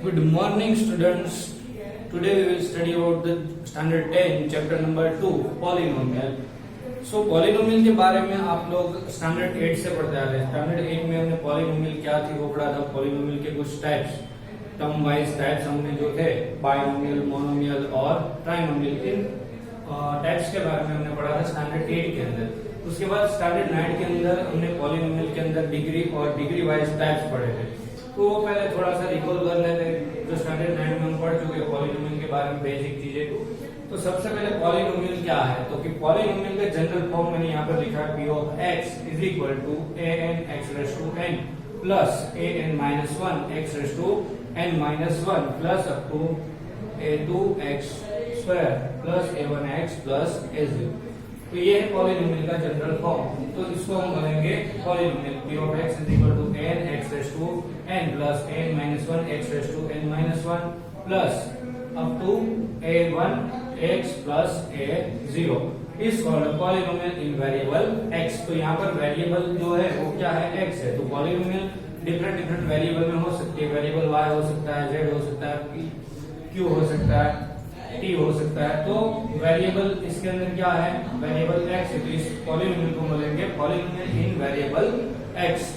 Good morning, students. Today we will study about the standard 10 chapter number 2 polynomial. Polynomial के बारे में आप लोग स्टैंडर्ड 8 से पढ़ते आ रहे हैं. स्टैंडर्ड 8 में हमने पॉलिनोमियल क्या थी वो पढ़ा था. पॉलिनोमियल के कुछ टाइप्स, टर्म वाइज टाइप्स हमने जो थे बायनोमियल, मोनोमियल और ट्राइनोमियल के टाइप्स के बारे में हमने पढ़ा था स्टैंडर्ड 8 के अंदर. उसके बाद स्टैंडर्ड 9 के अंदर हमने पॉलिनोमियल के अंदर डिग्री और डिग्री वाइज टाइप्स पढ़े थे. तो वो पहले थोड़ा सा रिकॉल कर लेते हैं जो स्टैंडर्ड 9 में हम पढ़ चुके हैं पॉलिनोमियल के बारे में बेसिक चीजें. तो सबसे पहले पॉलिनोमियल क्या है, तो कि पॉलिनोमियल का जनरल फॉर्म मैंने यहाँ पर लिखा है p of x is equal to an x raise to n plus an minus 1 x raise to n minus 1 plus up to a2x square plus a1x plus a0. तो ये है polynomial का general form. तो इसको हम बोलेंगे polynomial p of x is equal to n x raise to n plus n minus 1 x raise to n minus 1 plus up to a1 x plus a0 is called polynomial in variable x. तो यहाँ पर variable जो है वो क्या है, x है. तो पॉलिनोमियल डिफरेंट वेरिएबल में हो सकती है. वेरिएबल y हो सकता है, z हो सकता है, q हो सकता है, t हो सकता है. तो वेरिएबल इसके अंदर क्या है, वेरिएबल x है. तो इस पॉलिनोमियल को बोलेंगे polynomial in variable x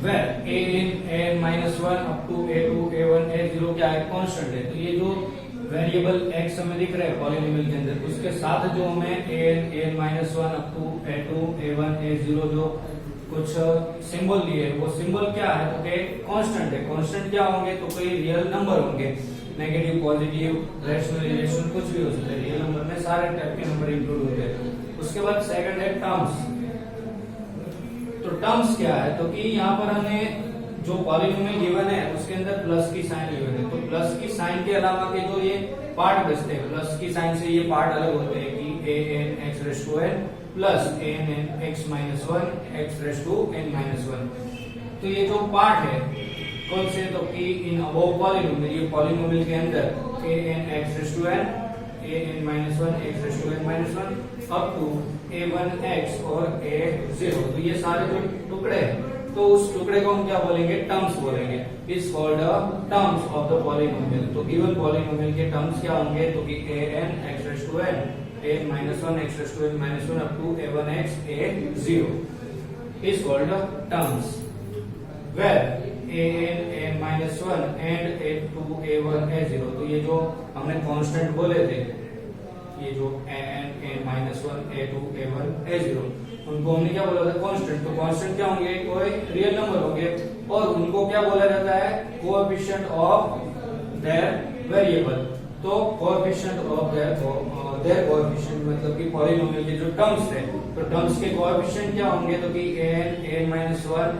where an minus 1 up to a2 a1 a0 क्या है, कांस्टेंट है. तो ये जो वेरिएबल x हमें दिख रहा है पॉलिनोमियल के अंदर, उसके साथ जो हमें an minus 1 up to a2 a1 a0 जो कुछ सिंबल दिए वो सिंबल क्या है, तो कांस्टेंट है. कांस्टेंट क्या होंगे, तो कोई रियल नंबर होंगे, नेगेटिव पॉजिटिव रैशनल इरेशनल कुछ भी हो सकता है. रियल नंबर में सारे टाइप के नंबर इंक्लूड होते हैं. उसके बाद सेकंड है टर्म्स. तो टर्म्स क्या है, तो कि यहाँ पर हमें जो पॉलिनोमियल गिवन है उसके अंदर प्लस की साइन गिवन है. तो प्लस की साइन के अलावा के जो ये पार्ट बचते हैं, प्लस की साइन से ये पार्ट अलग होते हैं कि an x raise to n plus an x minus 1 x raise to n minus 1. तो ये जो पार्ट है कौन से, तो कि इन अबव पॉलिनोमियल, ये पॉलिनोमियल के अंदर an x raise to n an minus 1 x raise to n minus 1 up to a1x और a0. तो ये सारे जो टुकड़े हैं, तो उस टुकड़े को हम क्या बोलेंगे, टर्म्स बोलेंगे. Is called terms of the polynomial. तो गिवन पॉलिनोमियल के टर्म्स क्या होंगे, तो कि an x raise to n an minus 1 x raise to n minus 1 up to a1x a0 is called terms where an minus 1 and a2 a1 a0. तो ये जो हमने कांस्टेंट बोले थे, ये जो an minus 1 a2 a1 a0 उनको हमने क्या बोला था, कांस्टेंट. तो कांस्टेंट क्या होंगे, कोई रियल नंबर होंगे और उनको क्या बोला जाता है, कोएफिशिएंट ऑफ देयर वेरिएबल. तो कोएफिशिएंट ऑफ देयर कोएफिशिएंट मतलब कि पॉलिनोमियल के जो टर्म्स थे, तो टर्म्स के कोएफिशिएंट क्या होंगे, तो कि an minus 1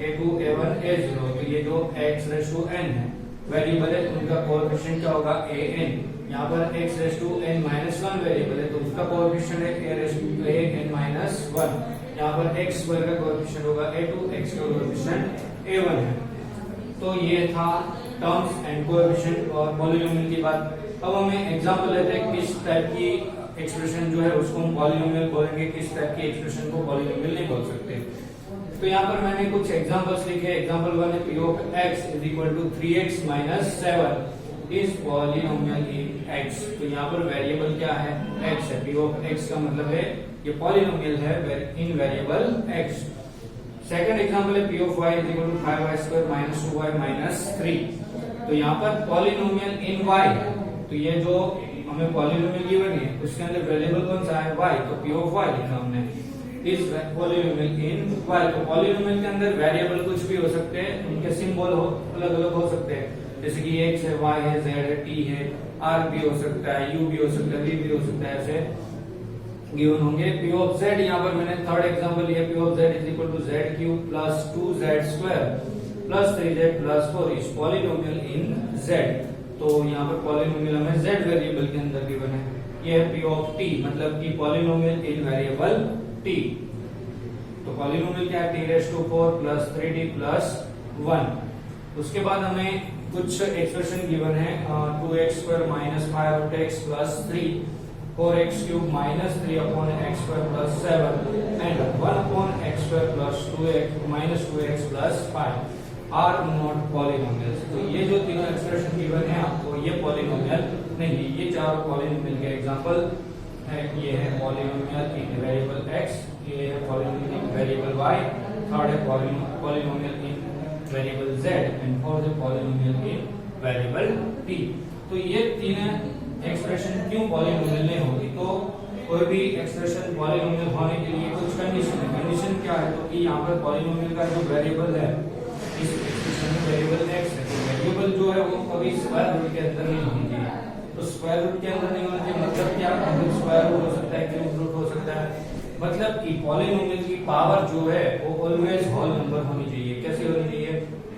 a2 a1 a0. तो ये जो x रेज़ टू n है वेरिएबल है, उनका कोएफिशिएंट क्या होगा, an. यहाँ पर x raise to n minus 1 variable है, तो उसका कोएफिशिएंट है a raise to n minus 1. यहाँ पर x स्क्वायर का कोएफिशिएंट होगा a2, x का कोएफिशिएंट a1 है. तो ये था टर्म्स एंड कोएफिशिएंट और पॉलिनोमियल की बात. अब हमें एग्जांपल लेते हैं किस टाइप की एक्सप्रेशन जो है उसको हम पॉलिनोमियल बोलेंगे, किस टाइप की एक्सप्रेशन को पॉलिनोमियल नहीं बोल सकते. तो यहाँ पर मैंने कुछ एग्जांपल्स लिखे. एग्जांपल 1 है p of x is equal to 3x minus 7 is polynomial in x. तो यहाँ पर वेरिएबल क्या है, x है. p ऑफ x का मतलब है ये पॉलिनोमियल है in variable x. Second example है p of y is equal to 5y square minus 2y minus 3. तो यहाँ पर पॉलिनोमियल इन y है. तो ये जो हमें पॉलिनोमियल गिवन है उसके अंदर वेरिएबल कौन सा है, y. तो p ऑफ y लिखा हमने इज पॉलिनोमियल इन y. तो पॉलिनोमियल के अंदर वेरिएबल कुछ भी हो सकते हैं, उनके सिंबल अलग अलग हो सकते हैं. जैसे कि x है, y है, z है, t है, r भी हो सकता है, u भी हो सकता है, v भी हो सकता है. ऐसे गिवन होंगे. p ऑफ z, यहाँ पर मैंने थर्ड एग्जांपल लिया. p of z is equal to z cube plus 2z square plus 3z plus 4 is polynomial in z. तो यहाँ पर पॉलिनोमियल हमें z वेरिएबल के अंदर गिवन है. ये है p ऑफ t, मतलब कि पॉलिनोमियल इन वेरिएबल t. तो पॉलिनोमियल क्या है, t raise to 4 plus 3d plus 1. उसके बाद हमें कुछ एक्सप्रेशन गिवन है 2x square minus 5x plus 3 4x cube minus 3 upon x square plus 7 and 1 upon x square plus 2x minus 2x plus 5. Are not polynomials. तो ये जो तीनों expression given है आपको, ये पॉलिनोमियल नहीं है। ये चारों पॉलिनोमियल के एग्जांपल है। ये है पॉलिनोमियल इन वेरिएबल एक्स, ये है polynomial in variable Y, third है polynomial in variable Z and fourth है पॉलिनोमियल इन वेरिएबल टी। तो ये तीन एक्सप्रेशन क्यों पॉलिनोमियल नहीं होगी? तो कोई भी एक्सप्रेशन पॉलिनोमियल होने के लिए कुछ कंडीशन है। कंडीशन क्या है? तो कि यहाँ पर पॉलिनोमियल का जो वेरिएबल है, इस एक्सप्रेशन में वेरिएबल एक्स है, तो वेरिएबल जो है वो कभी स्क्वायर रूट के अंदर नहीं होनी चाहिए। तो स्क्वायर रूट के अंदर नहीं होना चाहिए मतलब क्या? स्क्वायर रूट हो सकता है, क्यूब रूट हो सकता है। मतलब कि पॉलिनोमियल की पावर जो है वो ऑलवेज होल नंबर होनी चाहिए। कैसे होनी चाहिए?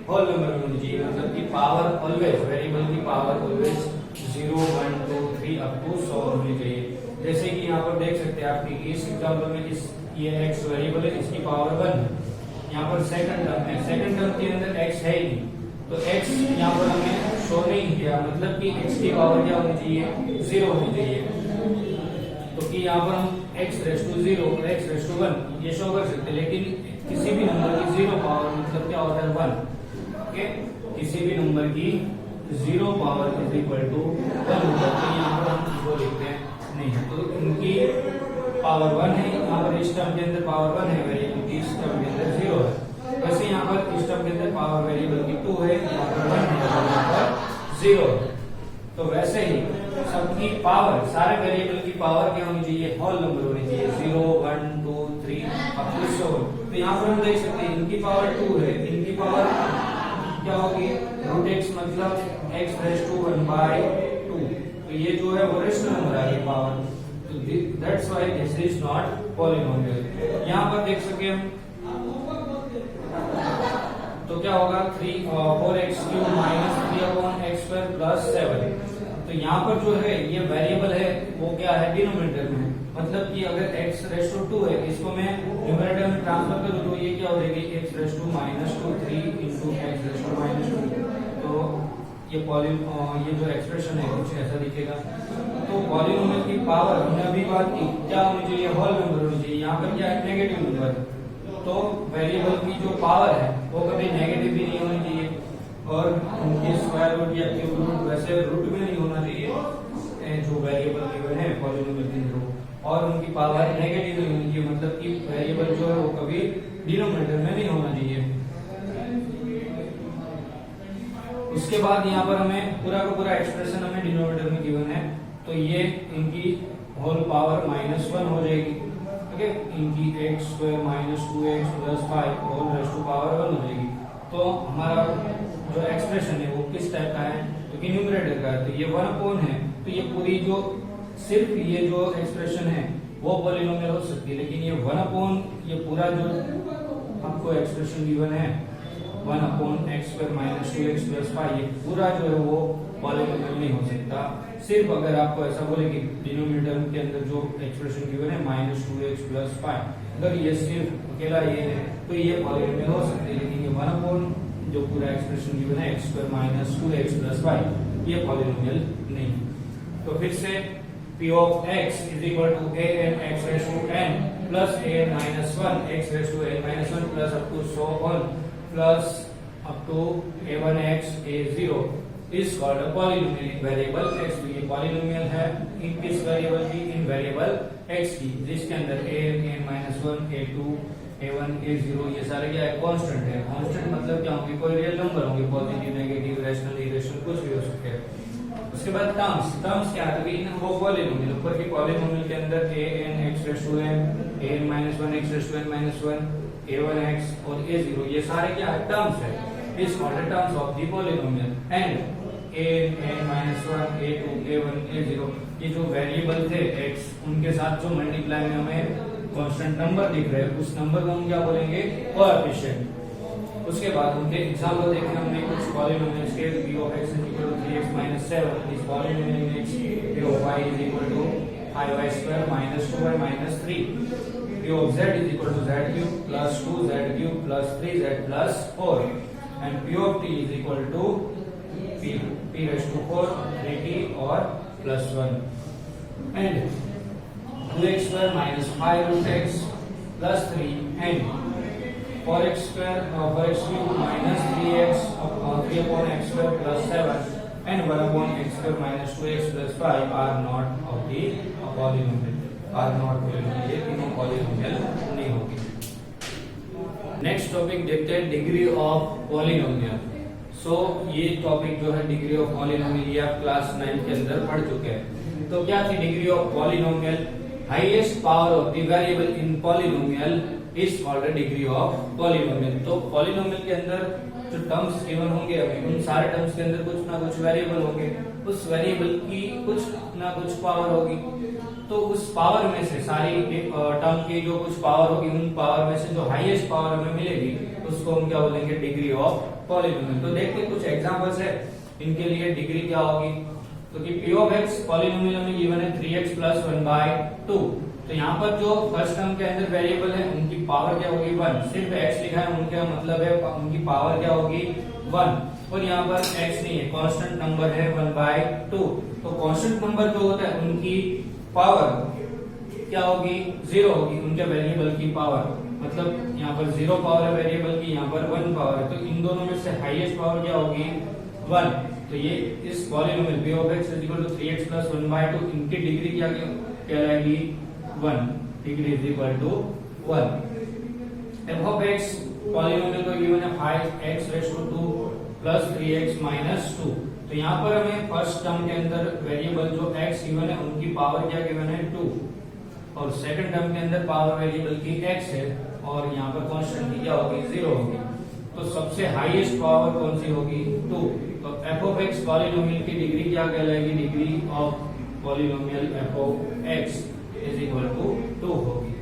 होल नंबर होनी चाहिए। मतलब कि पावर ऑलवेज, वेरिएबल की पावर ऑलवेज 0, 1, 2, 3 अप टू 100 होनी चाहिए। जैसे कि यहाँ पर देख सकते हैं आप कि इस एग्जांपल में ये x वेरिएबल है, इसकी पावर 1 है। यहाँ पर सेकंड टर्म है, सेकंड टर्म के अंदर x है ही नहीं, तो x यहाँ पर हमें शो नहीं किया। मतलब कि x की पावर क्या होनी चाहिए? 0 होनी चाहिए। तो कि यहाँ पर हम x रेस टू 0 और x रेस टू 1 ये शो कर सकते हैं, लेकिन किसी भी नंबर की 0 पावर मतलब क्या होता है? 1। ओके, किसी भी नंबर की 0 पावर इज इक्वल टू 1 होता है। तो यहाँ पर हम वो लिखते हैं नहीं, तो इनकी पावर 1 है। यहाँ पर इस टर्म के अंदर पावर 1 है वेरिएबल की, इस टर्म के अंदर 0 है। वैसे यहाँ पर इस टर्म के अंदर पावर वेरिएबल की 2 है, यहाँ पर 1 है, यहाँ पर 0 है। तो वैसे ही सबकी पावर, सारे वेरिएबल की पावर क्या होनी चाहिए? होल नंबर होनी चाहिए। 0, 1, 2, 3 अप टू 100। तो यहाँ पर हम देख सकते हैं इनकी पावर 2 है, इनकी पावर क्या होगी? रूट एक्स मतलब एक्स रेस टू 1/2। तो ये जो है वो रेशनल नंबर आ गया पावर। तो that's why this is not polynomial. यहाँ पर देख सके हम तो क्या होगा? 4x³ minus 3/x² plus 7। तो यहाँ पर जो है ये वेरिएबल है वो क्या है? डिनोमिनेटर में। मतलब कि अगर x रेस टू 2 है, इसको मैं न्यूमरेटर में ट्रांसफर करूँ तो ये क्या हो जाएगी? x raise to minus 2 3 into x raise to minus 2। तो ये जो एक्सप्रेशन है कुछ ऐसा दिखेगा। तो पॉलिनोमियल की पावर हमने अभी बात की क्या होनी चाहिए? होल नंबर होनी चाहिए। यहाँ पर क्या है? Negative number. तो वेरिएबल की जो पावर है वो कभी नेगेटिव भी नहीं होनी चाहिए, और उनके स्क्वायर रूट या क्यूब रूट वैसे रूट भी नहीं होना चाहिए जो वेरिएबल गिवन है पॉलिनोमियल के अंदर, और उनकी पावर नेगेटिव नहीं होनी चाहिए। मतलब कि वेरिएबल जो है वो कभी डिनोमिनेटर में नहीं होना चाहिए। उसके बाद यहाँ पर हमें पूरा का पूरा एक्सप्रेशन हमें डिनोमिनेटर में गिवन है, तो ये इनकी होल पावर -1 हो जाएगी। ओके, इनकी x² minus 2x plus 5 whole raise to power 1 हो जाएगी। तो हमारा जो एक्सप्रेशन है वो किस टाइप का है? तो न्यूमरेटर का है, तो ये 1/, है। तो ये पूरी जो सिर्फ ये जो एक्सप्रेशन है वो पॉलिनोमियल हो सकती है, लेकिन ये 1/, ये पूरा जो आपको एक्सप्रेशन गिवन है 1/x² माइनस 2x प्लस 5, ये पूरा जो है वो पॉलिनोमियल नहीं हो सकता। सिर्फ अगर आपको ऐसा बोले कि डिनोमिनेटर के अंदर जो एक्सप्रेशन गिवन है -2x प्लस 5, अगर ये सिर्फ अकेला ये है तो ये पॉलिनोमियल हो सकती है, लेकिन ये 1/, जो पूरा एक्सप्रेशन गिवन है x² माइनस 2x प्लस 5, ये पॉलिनोमियल नहीं। तो फिर से p of x is equal to an x raised to n plus an minus 1 x raised to n minus 1 plus up to so on plus up to a1x a0 is called a polynomial in variable x। तो ये polynomial है इन किस variable की? इन variable x की, जिसके अंदर an minus 1 a2 a1 a0 ये सारे क्या है? कांस्टेंट है। कांस्टेंट मतलब क्या होंगे? कोई रियल नंबर होंगे, पॉजिटिव नेगेटिव रैशनल इरेशनल कुछ भी हो सकते हैं। उसके बाद टर्म्स क्या है? वो पॉलिनोमियल, ऊपर की पॉलिनोमियल के अंदर an x raise to n an minus 1 x raise to n minus 1 a1x और a0 ये सारे क्या है? टर्म्स है। इस called terms of the polynomial. And an minus 1 a2 a1 a0 ये जो वेरिएबल थे x, उनके साथ जो मल्टीप्लाई में हमें कांस्टेंट नंबर दिख रहे हैं, उस नंबर को हम क्या बोलेंगे? कोएफिशिएंट। उसके बाद उनके एग्जांपल देखें हमने कुछ पॉलिनोमियल्स के p of x is equal to 3x minus 7, इस पॉलिनोमियल में p of y is equal to 5y square minus 2y minus 3, p of z is equal to z cube plus 2z cube plus 3z plus 4, and p of t is equal to p raised to 4 3t और plus 1, and 2x square minus 5 root x plus 3 and 4x³ minus 3x 3/x² plus 7 and 1/x² minus 2x plus 5 are not of the polynomial. ये तीनों polynomial नहीं होगी। Next topic देखते हैं degree of polynomial. ये topic जो है degree of polynomial ये आप क्लास 9 के अंदर पढ़ चुके हैं। तो क्या थी degree of polynomial? Highest power of the variable in polynomial is called degree of polynomial. तो पॉलिनोमियल के अंदर जो टर्म्स गिवन होंगे अभी उन सारे टर्म्स के अंदर कुछ ना कुछ वेरिएबल होंगे, उस वेरिएबल की कुछ ना कुछ पावर होगी। तो उस पावर में से सारी टर्म की जो कुछ पावर होगी उन पावर में से जो हाईएस्ट पावर हमें मिलेगी उसको हम क्या बोलेंगे? Degree of polynomial. तो देखते हैं कुछ एग्जांपल्स है इनके लिए डिग्री क्या होगी। तो कि p of x पॉलिनोमियल में गिवन है 3x plus 1/2। तो यहाँ पर जो फर्स्ट टर्म के अंदर वेरिएबल है उनकी पावर क्या होगी? 1। सिर्फ x लिखा है उनका मतलब है उनकी पावर क्या होगी? 1। और यहाँ पर x नहीं है, कांस्टेंट नंबर है 1/2। तो कांस्टेंट नंबर जो होता है उनकी पावर क्या होगी? 0 होगी। उनके वेरिएबल की पावर मतलब यहाँ पर 0 पावर है वेरिएबल की, यहाँ पर 1 पावर है। तो इन दोनों में से हाईएस्ट पावर क्या होगी? 1। तो ये इस polynomial p of x = 3x plus 1/2 इनकी डिग्री क्या कहलाएगी? 1। Degree = 1। f of x polynomial को गिवन है 5x⁻² plus 3x minus 2। तो यहाँ पर हमें फर्स्ट टर्म के अंदर वेरिएबल जो x गिवन है उनकी पावर क्या गिवन है? 2। और सेकंड टर्म के अंदर पावर वेरिएबल की x है और यहाँ पर कांस्टेंट की क्या होगी? 0 होगी। तो सबसे हाईएस्ट पावर कौन सी होगी? 2। तो f of x पॉलिनोमियल की डिग्री क्या कहलाएगी? Degree of polynomial f of x = 2 होगी।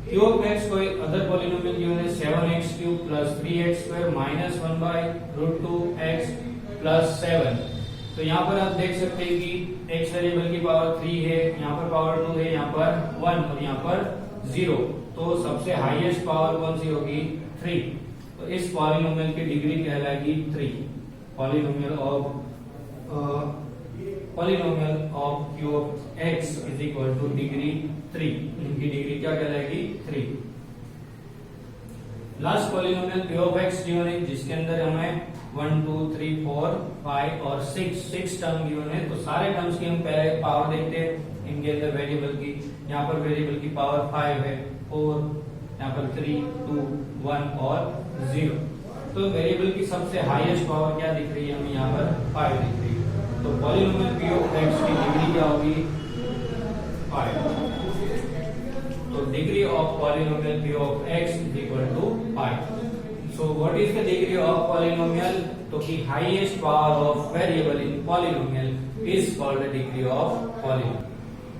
q of x कोई अदर पॉलिनोमियल गिवन है 7x³ plus 3x² minus 1/√2x plus 7। तो यहाँ पर आप देख सकते हैं कि x वेरिएबल की पावर 3 है, यहाँ पर पावर 2 है, यहाँ पर 1 और यहाँ पर 0। तो सबसे हाईएस्ट पावर कौन सी होगी? 3। तो इस पॉलिनोमियल की डिग्री कहलाएगी 3। Polynomial of q of x = degree 3। इनकी डिग्री क्या कहलाएगी? 3। Last polynomial p of x given है जिसके अंदर हमें 1 2 3 4 5 और 6 टर्म गिवन है। तो सारे टर्म्स की हम पहले पावर देखते हैं इनके अंदर वेरिएबल की। यहाँ पर वेरिएबल की पावर 5 है, 4, यहाँ पर 3 2 1 और 0। तो वेरिएबल की सबसे हाईएस्ट पावर क्या दिख रही है हमें? यहाँ पर 5 दिख रही है। तो पॉलिनोमियल p of x की डिग्री क्या होगी? 5। तो degree of polynomial p of x = 5। So what is the degree of polynomial? तो कि highest power of variable in polynomial is called the degree of polynomial.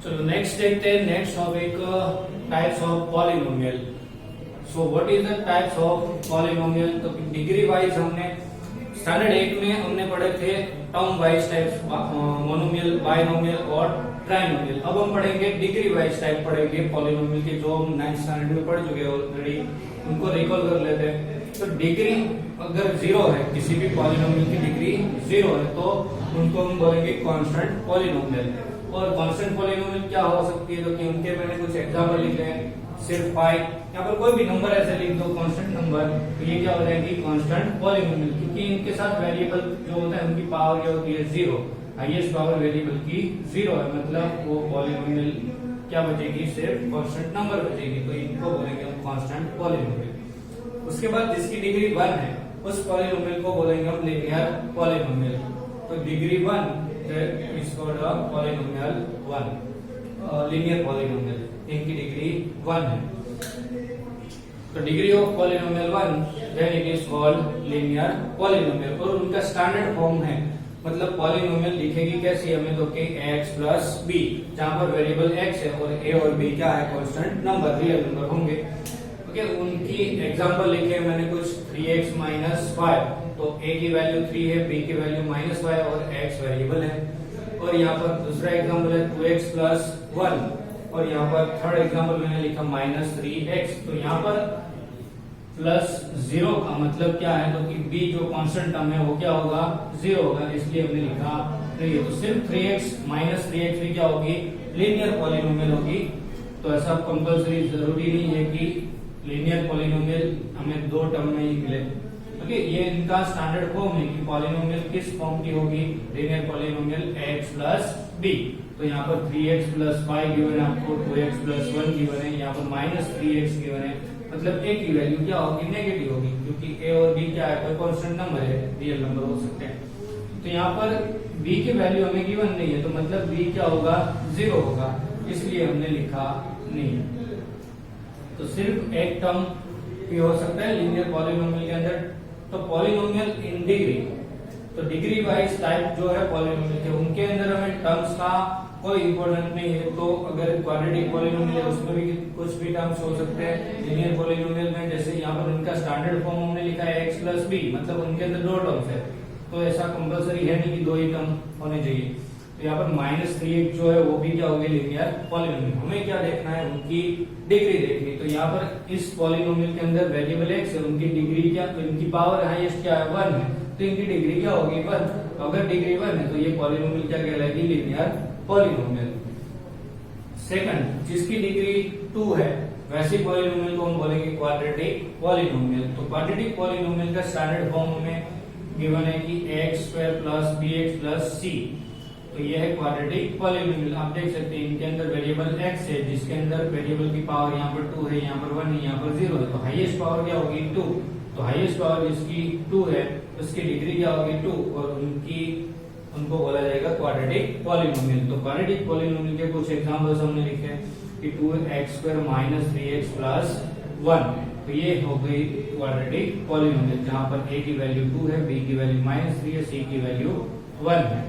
चलो next देखते हैं next topic types of polynomial. So what is the types of polynomial? तो degree wise हमने standard 8 में हमने पढ़े थे term wise types, monomial, binomial और ट्राइनोमियल। अब हम पढ़ेंगे डिग्री वाइज टाइप पढ़ेंगे पॉलिनोमियल के, जो हम 9th स्टैंडर्ड में पढ़ चुके हैं ऑलरेडी, उनको रिकॉल कर लेते हैं। तो डिग्री अगर 0 है, किसी भी पॉलिनोमियल की डिग्री 0 है तो उनको हम बोलेंगे कांस्टेंट पॉलिनोमियल। और कांस्टेंट पॉलिनोमियल क्या हो सकती है? तो कि उनके मैंने कुछ एग्जांपल लिखे हैं, सिर्फ 5, यहाँ पर कोई भी नंबर ऐसे लिख दो कांस्टेंट नंबर, तो ये क्या हो जाएगी? Constant polynomial. क्योंकि इनके साथ वेरिएबल जो होता है उनकी पावर क्या होती है? 0। हाईएस्ट पावर वेरिएबल की 0 है, मतलब वो पॉलिनोमियल क्या बचेगी? सिर्फ कांस्टेंट नंबर बचेगी। तो इनको बोलेंगे हम कांस्टेंट पॉलिनोमियल। उसके बाद जिसकी डिग्री 1 है उस पॉलिनोमियल को बोलेंगे हम लीनियर पॉलिनोमियल। तो degree 1 is called polynomial 1, linear polynomial. इनकी डिग्री 1 है। तो degree of polynomial 1 then it is called linear polynomial. और उनका स्टैंडर्ड फॉर्म है, मतलब पॉलिनोमियल लिखेगी कैसी हमें? तो कि x प्लस b, जहां पर वेरिएबल x है और a और b क्या है? कांस्टेंट नंबर, रियल नंबर होंगे। उनकी एग्जांपल लिखे मैंने कुछ 3x minus 5। तो a की वैल्यू 3 है, b की वैल्यू -5 और x वेरिएबल है। और यहाँ पर दूसरा एग्जांपल है 2x plus 1 और यहाँ पर थर्ड एग्जांपल मैंने लिखा -3x। तो यहाँ पर +0 का मतलब क्या है? तो कि b जो कांस्टेंट टर्म है वो क्या होगा? 0 होगा, इसलिए हमने लिखा 3। तो सिर्फ 3x -3x भी क्या होगी? लीनियर पॉलिनोमियल होगी। तो ऐसा कंपल्सरी जरूरी नहीं है कि लीनियर पॉलिनोमियल हमें दो टर्म में ही मिले। ओके, ये इनका स्टैंडर्ड फॉर्म है कि पॉलिनोमियल किस फॉर्म की होगी, linear polynomial x plus b। तो यहाँ पर 3x प्लस 5 गिवन है आपको, 2x प्लस 1 गिवन है, यहाँ पर माइनस 3x गिवन है। मतलब a की वैल्यू क्या होगी, नेगेटिव होगी, क्योंकि a और b क्या है, कोई कांस्टेंट नंबर है, रियल नंबर हो सकते हैं। तो यहाँ पर b की वैल्यू हमें गिवन नहीं है, तो मतलब b क्या होगा, 0 होगा, इसलिए हमने लिखा नहीं। तो सिर्फ एक टर्म भी हो सकता है लीनियर पॉलिनोमियल के अंदर। तो पॉलिनोमियल इन डिग्री, तो डिग्री वाइज टाइप जो है पॉलिनोमियल के, उनके अंदर हमें टर्म्स का कोई इंपॉर्टेंट नहीं है। तो अगर क्वाड्रेटिक पॉलिनोमियल है उसमें भी कुछ भी टर्म्स हो सकते हैं। लीनियर पॉलिनोमियल में जैसे यहाँ पर उनका स्टैंडर्ड फॉर्म हमने लिखा है x प्लस बी, मतलब उनके अंदर दो टर्म्स है, तो ऐसा कंपलसरी है नहीं कि दो ही टर्म होने चाहिए। तो यहाँ पर माइनस 3x जो है वो भी क्या होगी, लीनियर पॉलिनोमियल। हमें क्या देखना है, उनकी डिग्री देखनी। तो यहाँ पर इस पॉलिनोमियल के अंदर वेरिएबल x है, उनकी डिग्री क्या, इनकी पावर हाईएस्ट क्या है, 1 है, तो इनकी डिग्री क्या होगी, 1। अगर डिग्री 1 है तो ये पॉलिनोमियल क्या कहलाएगी, लीनियर पॉलिनोमियल। सेकंड, जिसकी डिग्री 2 है वैसे पॉलिनोमियल को हम बोलेंगे क्वाड्रेटिक पॉलिनोमियल। तो क्वाड्रेटिक पॉलिनोमियल का स्टैंडर्ड फॉर्म में गिवन है कि x square plus bx plus c। तो ये है क्वाड्रेटिक पॉलिनोमियल। आप देख सकते हैं इनके अंदर वेरिएबल x है, जिसके अंदर वेरिएबल की पावर यहाँ पर 2 है, यहाँ पर 1 है, यहाँ पर 0 है। तो हाईएस्ट पावर क्या होगी, 2। तो हाईएस्ट पावर जिसकी 2 है उसकी डिग्री क्या होगी, 2, और उनको बोला जाएगा क्वाड्रेटिक पॉलिनोमियल। तो क्वाड्रेटिक पॉलिनोमियल के कुछ एग्जांपल्स हमने लिखे हैं कि 2x square minus 3x plus 1। तो ये हो गई क्वाड्रेटिक पॉलिनोमियल, जहां पर a की वैल्यू 2 है, b की वैल्यू माइनस 3 है, c की वैल्यू 1 है।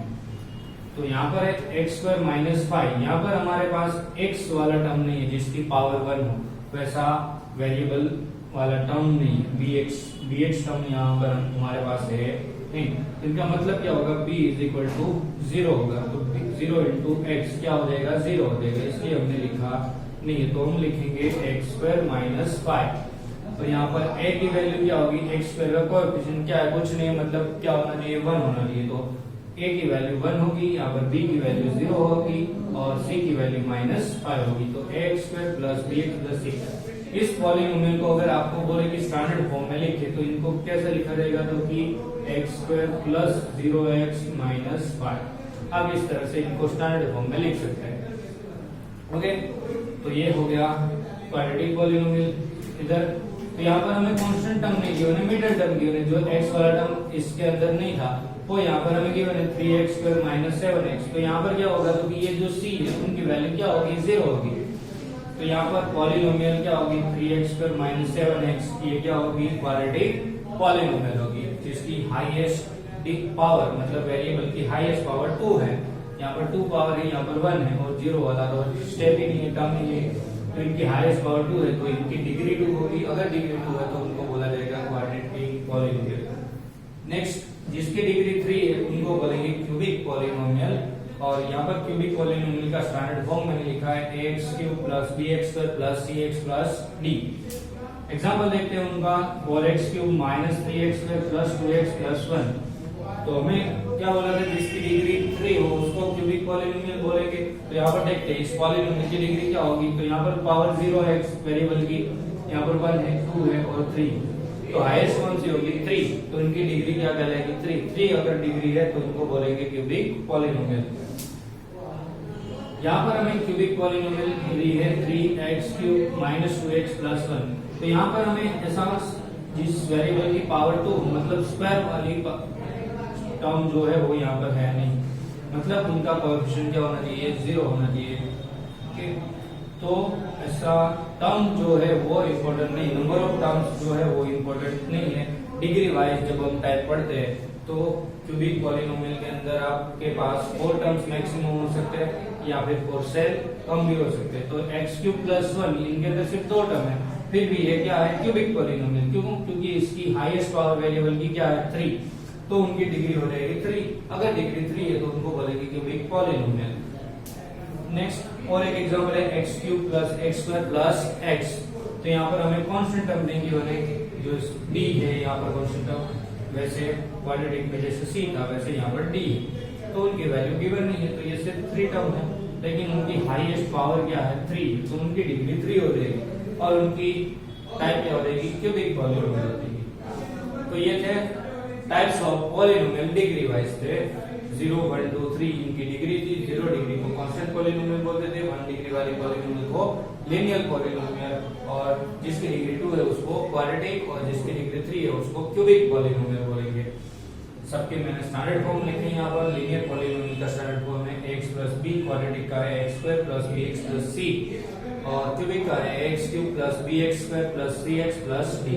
तो यहाँ पर है x स्क्वायर माइनस 5, यहाँ पर हमारे पास x वाला टर्म नहीं है जिसकी पावर 1 हो, वैसा वेरिएबल वाला टर्म नहीं है, bx टर्म यहाँ पर हमारे पास है नहीं। इनका मतलब क्या होगा, b इज इक्वल टू 0 होगा। तो 0 इंटू एक्स क्या हो जाएगा, 0 हो जाएगा, इसलिए हमने लिखा नहीं है। तो हम लिखेंगे x स्क्वायर माइनस 5। तो यहाँ पर a की वैल्यू क्या होगी, x स्क्वायर का कोएफिशिएंट क्या है, कुछ नहीं है, मतलब क्या होना चाहिए, 1 होना चाहिए। तो a की वैल्यू 1 होगी, यहाँ पर b की वैल्यू 0 होगी और c की वैल्यू माइनस 5 होगी। तो ax square plus bx plus c। इस पॉलिनोमियल को अगर आपको बोले कि स्टैंडर्ड फॉर्म में लिखे तो इनको कैसे लिखा जाएगा, तो कि x square plus 0x minus 5। अब इस तरह से इनको स्टैंडर्ड फॉर्म में लिख सकते हैं। ओके, तो ये हो गया क्वाड्रेटिक पॉलिनोमियल। इधर तो यहाँ पर हमें कांस्टेंट टर्म नहीं गिवन है, मिडिल टर्म गिवन है, जो x वाला टर्म इसके अंदर नहीं था वो यहाँ पर हमें गिवन है 3x स्क्वायर माइनस 7x। तो यहाँ पर क्या होगा, तो कि ये जो c है उनकी वैल्यू क्या होगी, 0 होगी। तो यहाँ पर पॉलिनोमियल क्या होगी, 3x स्क्वायर माइनस 7x, ये क्या होगी, क्वाड्रेटिक पॉलिनोमियल होगी, जिसकी हाईएस्ट पावर मतलब वेरिएबल की हाईएस्ट पावर 2 है। यहाँ पर 2 पावर है, यहाँ पर 1 है, और 0 वाला तो स्टेप ही नहीं है, टर्म नहीं है। तो इनकी हाईएस्ट पावर 2 है, तो इनकी डिग्री 2 होगी। अगर डिग्री 2 है तो उनको बोला जाएगा क्वाड्रेटिक पॉलिनोमियल। नेक्स्ट, जिसकी डिग्री 3 है उनको बोलेंगे क्यूबिक पॉलिनोमियल। और यहाँ पर क्यूबिक पॉलिनोमियल का स्टैंडर्ड फॉर्म मैंने लिखा है ax cube plus bx square plus cx plus d। Example देखते हैं उनका, 4x cube minus 3x square plus 2x plus 1। तो हमें क्या बोला था, जिसकी डिग्री 3 हो उसको क्यूबिक पॉलिनोमियल बोलेंगे। तो यहाँ पर देखते हैं इस पॉलिनोमियल की डिग्री क्या होगी। तो यहाँ पर पावर 0 है वेरिएबल की, यहाँ पर 1 है, 2 है और 3। तो हाईएस्ट कौन सी होगी, 3। तो इनकी डिग्री क्या कहलाएगी, 3 अगर डिग्री है तो इनको बोलेंगे क्यूबिक पॉलिनोमियल। यहाँ पर हमें क्यूबिक पॉलिनोमियल मिली है 3x cube minus 2x plus 1। तो यहाँ पर हमें ऐसा जिस वेरिएबल की पावर 2 मतलब स्क्वायर वाली टर्म जो है वो यहाँ पर है नहीं, मतलब उनका कोएफिशिएंट क्या होना चाहिए, 0 होना चाहिए। ओके, तो ऐसा टर्म जो है वो इम्पोर्टेंट नहीं, नंबर ऑफ टर्म्स जो है वो इम्पोर्टेंट नहीं है। डिग्री वाइज जब हम टाइप पढ़ते हैं तो क्यूबिक पॉलिनोमियल के अंदर आपके पास 4 टर्म्स मैक्सिमम हो सकते हैं या फिर 4 से कम भी हो सकते हैं। तो x क्यूब प्लस 1 इनके अंदर सिर्फ 2 टर्म है, फिर भी ये क्या है, क्यूबिक पॉलिनोमियल। क्यों, क्योंकि इसकी हाईएस्ट पावर वेरिएबल की क्या है, 3, तो उनकी डिग्री हो जाएगी 3। अगर डिग्री 3 है तो उनको बोलेंगे क्यूबिक पॉलिनोमियल। नेक्स्ट और एक एग्जांपल है x cube plus x square plus x। तो यहाँ पर हमें कांस्टेंट टर्म देंगे, जो d है यहाँ पर कांस्टेंट टर्म, वैसे क्वाड्रेटिक में जैसे c था वैसे यहाँ पर d है। तो उनकी वैल्यू गिवन नहीं है, तो ये सिर्फ 3 टर्म है, लेकिन उनकी हाईएस्ट पावर क्या है, 3, तो उनकी डिग्री 3 हो जाएगी। और उनकी टाइप क्या हो जाएगी, क्यूबिक पॉलिनोमियल हो जाएगी। तो ये थे types of polynomial, degree wise थे। 0, 1, 2, 3 इनकी डिग्री थी। 0 डिग्री को कांस्टेंट पॉलिनोमियल बोलते थे, 1 डिग्री वाले पॉलिनोमियल को लिनियर पॉलिनोमियल, और जिसकी डिग्री 2 है उसको क्वाड्रेटिक, और जिसकी डिग्री 3 है उसको क्यूबिक पॉलिनोमियल बोलेंगे। सबके मैंने स्टैंडर्ड फॉर्म लिखे हैं यहाँ पर। लिनियर पॉलिनोमियल का स्टैंडर्ड फॉर्म है x + b, क्वाड्रेटिक का है x² + bx + c, और क्यूबिक का है x³ + bx² + cx + d।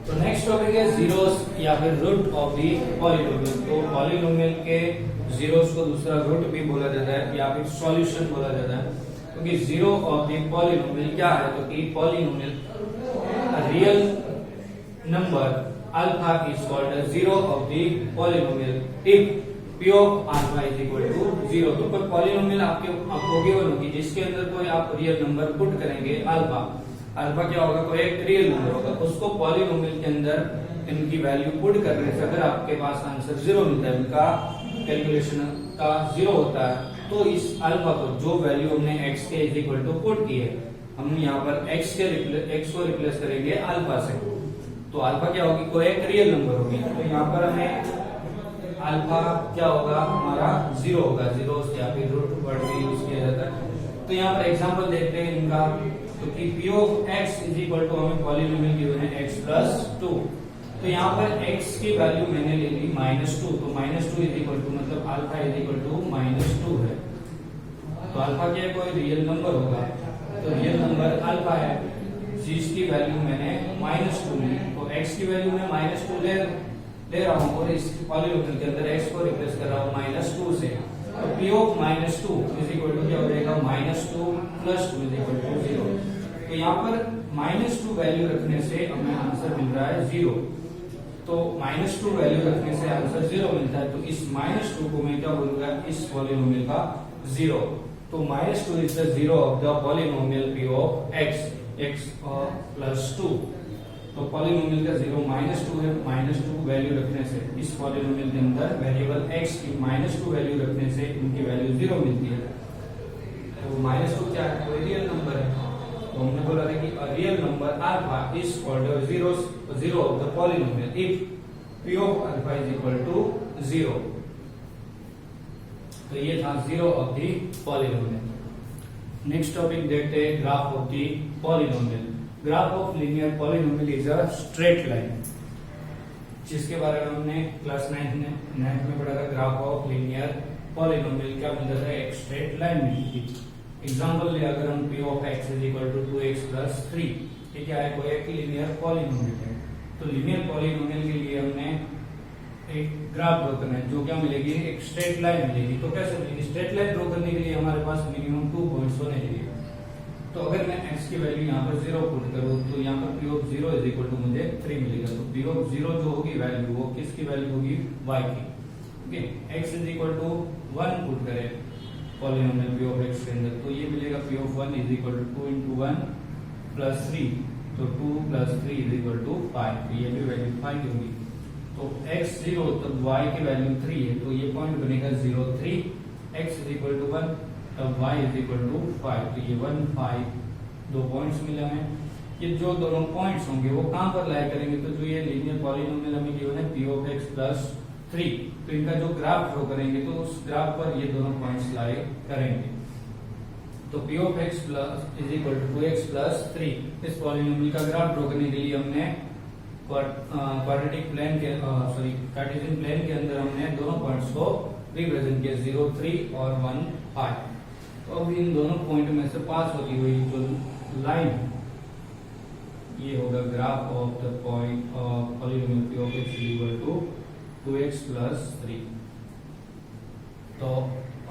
तो नेक्स्ट टॉपिक है जीरोस या फिर रूट ऑफ दी पॉलिनोमियल। तो पॉलिनोमियल के जीरोस को दूसरा रूट भी बोला जाता है या फिर सॉल्यूशन बोला जाता है। क्योंकि जीरो ऑफ दी पॉलिनोमियल क्या है, तो कि polynomial real number alpha is called the zero of the polynomial if p of alpha is equal to 0। तो कोई पॉलिनोमियल आपको गिवन होगी जिसके अंदर कोई आप रियल नंबर पुट करेंगे अल्फा। अल्फा क्या होगा, कोई एक रियल नंबर होगा, उसको पॉलिनोमियल के अंदर इनकी वैल्यू पुट करने से अगर आपके पास आंसर 0 मिलता है, उनका कैलकुलेशन का 0 होता है, तो इस अल्फा को जो वैल्यू हमने x के इज इक्वल टू पुट की है, हम यहाँ पर x को रिप्लेस करेंगे अल्फा से। तो अल्फा क्या होगी, कोई एक रियल नंबर होगी। तो यहाँ पर हमें अल्फा क्या होगा, हमारा 0 होगा। 0 या फिर रूट वर्ड भी यूज किया जाता है। तो यहाँ पर एग्जांपल देखते हैं इनका। तो कि p of x is equal to हमें पॉलिनोमियल गिवन है x + 2। तो यहाँ पर x की वैल्यू मैंने ले ली -2। तो -2 इज इक्वल टू मतलब अल्फा इज इक्वल टू -2 है। तो अल्फा क्या कोई रियल नंबर होगा, तो रियल नंबर अल्फा है जिसकी वैल्यू मैंने -2 ली। तो x की वैल्यू में -2 ले रहा हूँ और इस पॉलिनोमियल के अंदर x को रिप्लेस कर रहा हूँ -2 से। तो p of -2 is equal to क्या हो जाएगा, -2 + 2 इज इक्वल टू 0। तो यहाँ पर -2 वैल्यू रखने से हमें आंसर मिल रहा है 0। तो -2 वैल्यू रखने से आंसर 0 मिलता है। तो इस -2 को मैं क्या बोलूंगा, इस पॉलिनोमियल का 0। तो -2 is the 0 of the polynomial p of x + 2। तो पॉलिनोमियल का 0 -2 है। -2 वैल्यू रखने से इस पॉलिनोमियल के अंदर वेरिएबल x की -2 वैल्यू रखने से इनकी वैल्यू 0 मिलती है। तो -2 क्या है, कोई रियल नंबर है। तो हमने बोला था कि real number alpha is called zero of the polynomial if p of alpha is equal to 0। तो ये था zero of the polynomial. Next topic देखते हैं graph of the polynomial. Graph of linear polynomial is a straight line, जिसके बारे में हमने class 9 में पढ़ा था। ग्राफ ऑफ लीनियर पॉलिनोमियल क्या मिलता था, एक स्ट्रेट लाइन मिलती थी। एग्जांपल ले अगर हम p of x is equal to 2x + 3, ये क्या है, कोई एक लीनियर पॉलिनोमियल है। तो लीनियर पॉलिनोमियल के लिए हमने एक ग्राफ ड्रॉ करना है, जो क्या मिलेगी, एक स्ट्रेट लाइन मिलेगी। तो कैसे मिलेगी, स्ट्रेट लाइन ड्रॉ करने के लिए हमारे पास मिनिमम 2 पॉइंट्स होने चाहिए। तो अगर मैं x की वैल्यू यहाँ पर 0 पुट करूँ तो यहाँ पर p of 0 is equal to मुझे 3 मिलेगा। तो p of 0 जो होगी वैल्यू, वो किसकी वैल्यू होगी, y की। Okay, x is equal to 1 put करें पॉलिनोमियल p of x के अंदर, तो ये मिलेगा p of 1 is equal to 2 × 1 + 3। तो 2 + 3 इज इक्वल टू 5। तो ये भी वैल्यू 5 होगी। तो x 0 तब y की वैल्यू 3 है, तो ये पॉइंट बनेगा 0, 3। x इज इक्वल टू 1 तब y इज इक्वल टू 5। तो ये 1, 5 दो पॉइंट्स मिले हमें। ये जो दोनों पॉइंट्स होंगे वो कहां पर लाई करेंगे, तो जो ये लीनियर पॉलिनोमियल हमें गिवन है p of x + 3, तो इनका जो ग्राफ ड्रॉ करेंगे तो उस ग्राफ पर ये दोनों पॉइंट्स लाई करेंगे। तो p of x is equal to 2x + 3, इस पॉलिनोमियल का ग्राफ ड्रॉ करने के लिए हमने क्वाड्रेटिक प्लेन के कार्टेशियन प्लेन के अंदर हमने दोनों पॉइंट्स को रिप्रेजेंट किया, 0, 3 और 1, 5। तो अब इन दोनों पॉइंट में से पास होती हुई जो लाइन, ये होगा graph of the point of polynomial p of x equal to 2x + 3। तो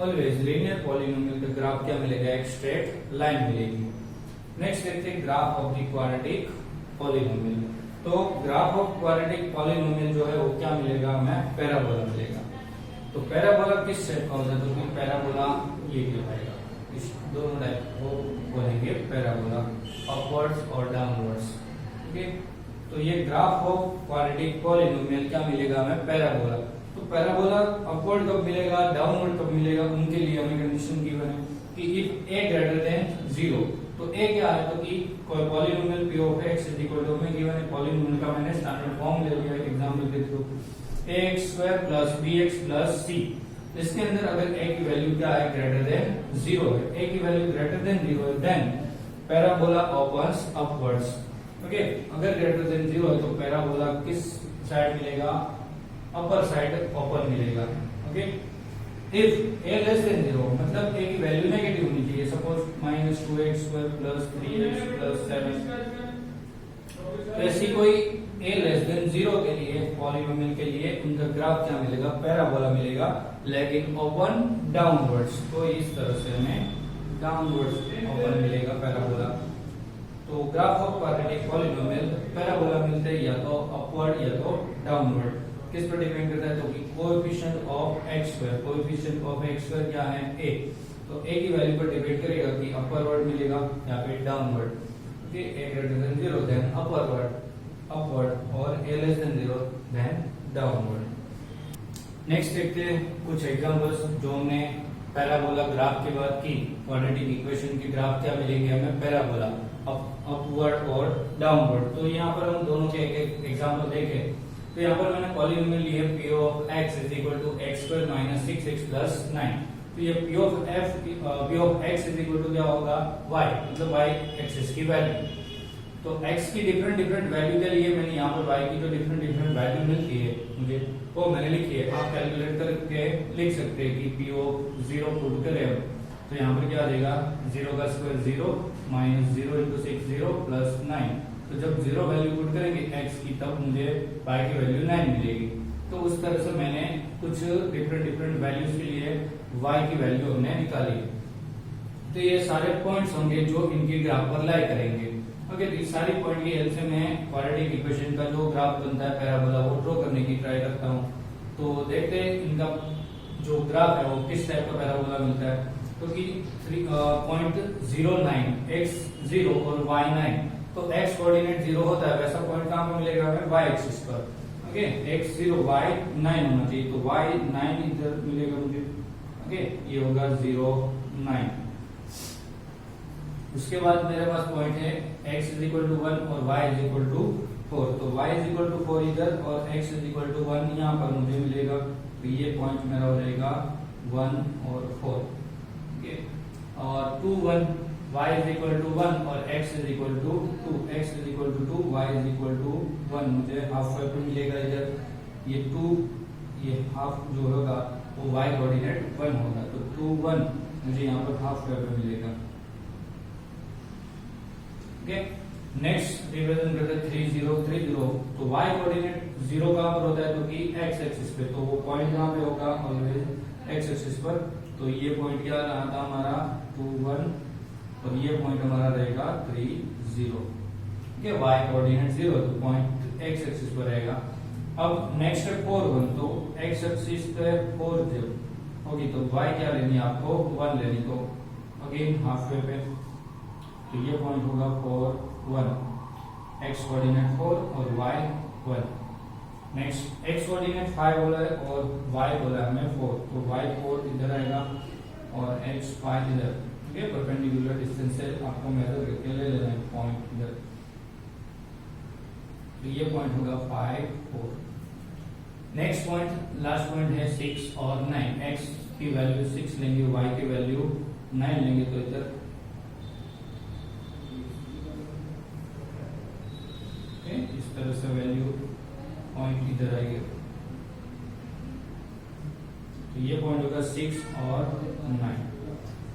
ऑलवेज लीनियर पॉलिनोमियल का ग्राफ क्या मिलेगा, एक स्ट्रेट लाइन मिलेगी। नेक्स्ट देखते हैं graph of the quadratic polynomial. तो ग्राफ ऑफ क्वाड्रेटिक पॉलिनोमियल जो है वो क्या मिलेगा, हमें पैराबोला मिलेगा। तो पैराबोला किस शेप का होता है, तो पैराबोला ये कहलाएगा। इस दोनों टाइप को बोलेंगे पैराबोला, अपवर्ड्स और डाउनवर्ड्स। ठीक है, तो ये ग्राफ ऑफ क्वाड्रेटिक पॉलिनोमियल क्या मिलेगा हमें, पैराबोला। तो पैराबोला अपवर्ड कब मिलेगा, डाउनवर्ड कब मिलेगा, उनके लिए हमें कंडीशन गिवन है कि इफ a ग्रेटर देन 0, तो ए क्या है, तो कि polynomial p of x is equal to, में गिवन है पॉलिनोमियल का मैंने स्टैंडर्ड फॉर्म ले लिया एग्जांपल के through, ax square plus bx plus c। इसके अंदर अगर a की वैल्यू क्या है, ग्रेटर देन 0 है, a की वैल्यू ग्रेटर देन 0 है, then parabola opens upwards. Okay, अगर ग्रेटर देन 0 है तो पैराबोला किस साइड मिलेगा, अपर साइड ओपन मिलेगा। Okay, if a less than 0 मतलब a की वैल्यू नेगेटिव होनी चाहिए, suppose -2x square plus 3x plus 7। ऐसी कोई a लेस देन 0 के लिए पॉलिनोमियल के लिए उनका ग्राफ क्या मिलेगा, पैराबोला मिलेगा, लेकिन ओपन डाउनवर्ड्स। तो इस तरह से हमें डाउनवर्ड्स ओपन मिलेगा पैराबोला। तो graph of quadratic polynomial parabola मिलते हैं या तो अपवर्ड या तो डाउनवर्ड। किस पर डिपेंड करता है, तो कि coefficient of x square, coefficient of x square क्या है, a। तो a की वैल्यू पर डिपेंड करेगा कि अपवर्ड मिलेगा या फिर downward. Okay, a greater than 0 then upward और a less than 0 then downward. Next देखते हैं कुछ एग्जांपल्स जो हमने पैराबोला ग्राफ के बाद की। क्वाड्रेटिक इक्वेशन की ग्राफ क्या मिलेंगे हमें, पैराबोला अपवर्ड और डाउनवर्ड। तो यहाँ पर हम दोनों के एक एग्जांपल देखें। तो यहाँ पर मैंने पॉलिनोमियल लिए p of x is equal to x square minus 6x plus 9। तो ये p of x is equal to क्या होगा, y, मतलब y एक्सिस की वैल्यू। तो x की डिफरेंट वैल्यू के लिए मैंने यहाँ पर y की जो डिफरेंट वैल्यू मिलती है मुझे, वो मैंने लिखी है। आप कैलकुलेट करके लिख सकते हैं कि p ऑफ 0 पुट करें तो यहाँ पर क्या आ जाएगा, 0 का स्क्वायर 0 माइनस 0 इंटू 6 0 प्लस 9। तो जब 0 वैल्यू पुट करेंगे x की तब मुझे y की वैल्यू 9 मिलेगी। तो उस तरह से मैंने कुछ डिफरेंट वैल्यूज के लिए y की वैल्यू हमने निकाली। तो ये सारे पॉइंट्स होंगे जो इनकी ग्राफ पर लाई करेंगे। ओके, तो इस सारी पॉइंट की हेल्प से मैं क्वाड्रेटिक इक्वेशन का जो ग्राफ बनता है पैराबोला वो ड्रॉ करने की ट्राई करता हूँ। तो देखते हैं इनका जो ग्राफ है वो किस टाइप का पैराबोला मिलता है। तो कि 3.09 x0 और y9, तो x कोऑर्डिनेट 0 होता है, वैसा पॉइंट कहां पर मिलेगा हमें, y एक्सिस पर। ओके, x0 y9 होना चाहिए, तो y9 इधर मिलेगा मुझे। ओके, ये होगा 0 9। उसके बाद मेरे पास पॉइंट है x इज इक्वल टू 1 और y इज इक्वल टू 4। तो y इज इक्वल टू 4 इधर और x इज इक्वल टू 1 यहाँ पर मुझे मिलेगा। तो ये पॉइंट मेरा हो जाएगा 1 और 4। ओके, और 2 1, y इज इक्वल टू 1 और x is equal to 2, x is equal to 2, y is equal to 1। मुझे हाफ वेव मिलेगा इधर, ये 2, ये हाफ जो होगा वो y कोऑर्डिनेट 1 होगा। तो 2 1 मुझे यहाँ पर हाफ वेव मिलेगा। ओके, नेक्स्ट रिप्रेजेंट करते हैं 3 0 3 0। तो y कोऑर्डिनेट 0 कहां पर होता है, तो कि x एक्सिस पे। तो वो पॉइंट कहां पे होगा, ऑलवेज x एक्सिस पर। तो ये पॉइंट क्या रहा था हमारा 2 1 और ये पॉइंट हमारा रहेगा 3 0। ओके, y कोऑर्डिनेट 0, तो पॉइंट x एक्सिस पर रहेगा। अब नेक्स्ट है 4 1। तो x एक्सिस पे 4 0 होगी, तो y क्या लेनी है आपको, 1 लेनी। तो अगेन हाफ वे पे, तो ये पॉइंट होगा 4 1, x कोऑर्डिनेट 4 और y 1। नेक्स्ट x कोऑर्डिनेट 5 बोला है और y बोला है हमें 4। तो y 4 इधर आएगा और x 5 इधर। ठीक है, परपेंडिकुलर डिस्टेंस से आपको मेजर करके ले लेना है पॉइंट इधर। तो ये पॉइंट होगा 5 4। नेक्स्ट पॉइंट, लास्ट पॉइंट है 6 और 9। x की वैल्यू 6 लेंगे, y की वैल्यू 9 लेंगे। तो इधर इस तरह से वैल्यू पॉइंट इधर आएगी। तो ये पॉइंट होगा 6 और 9।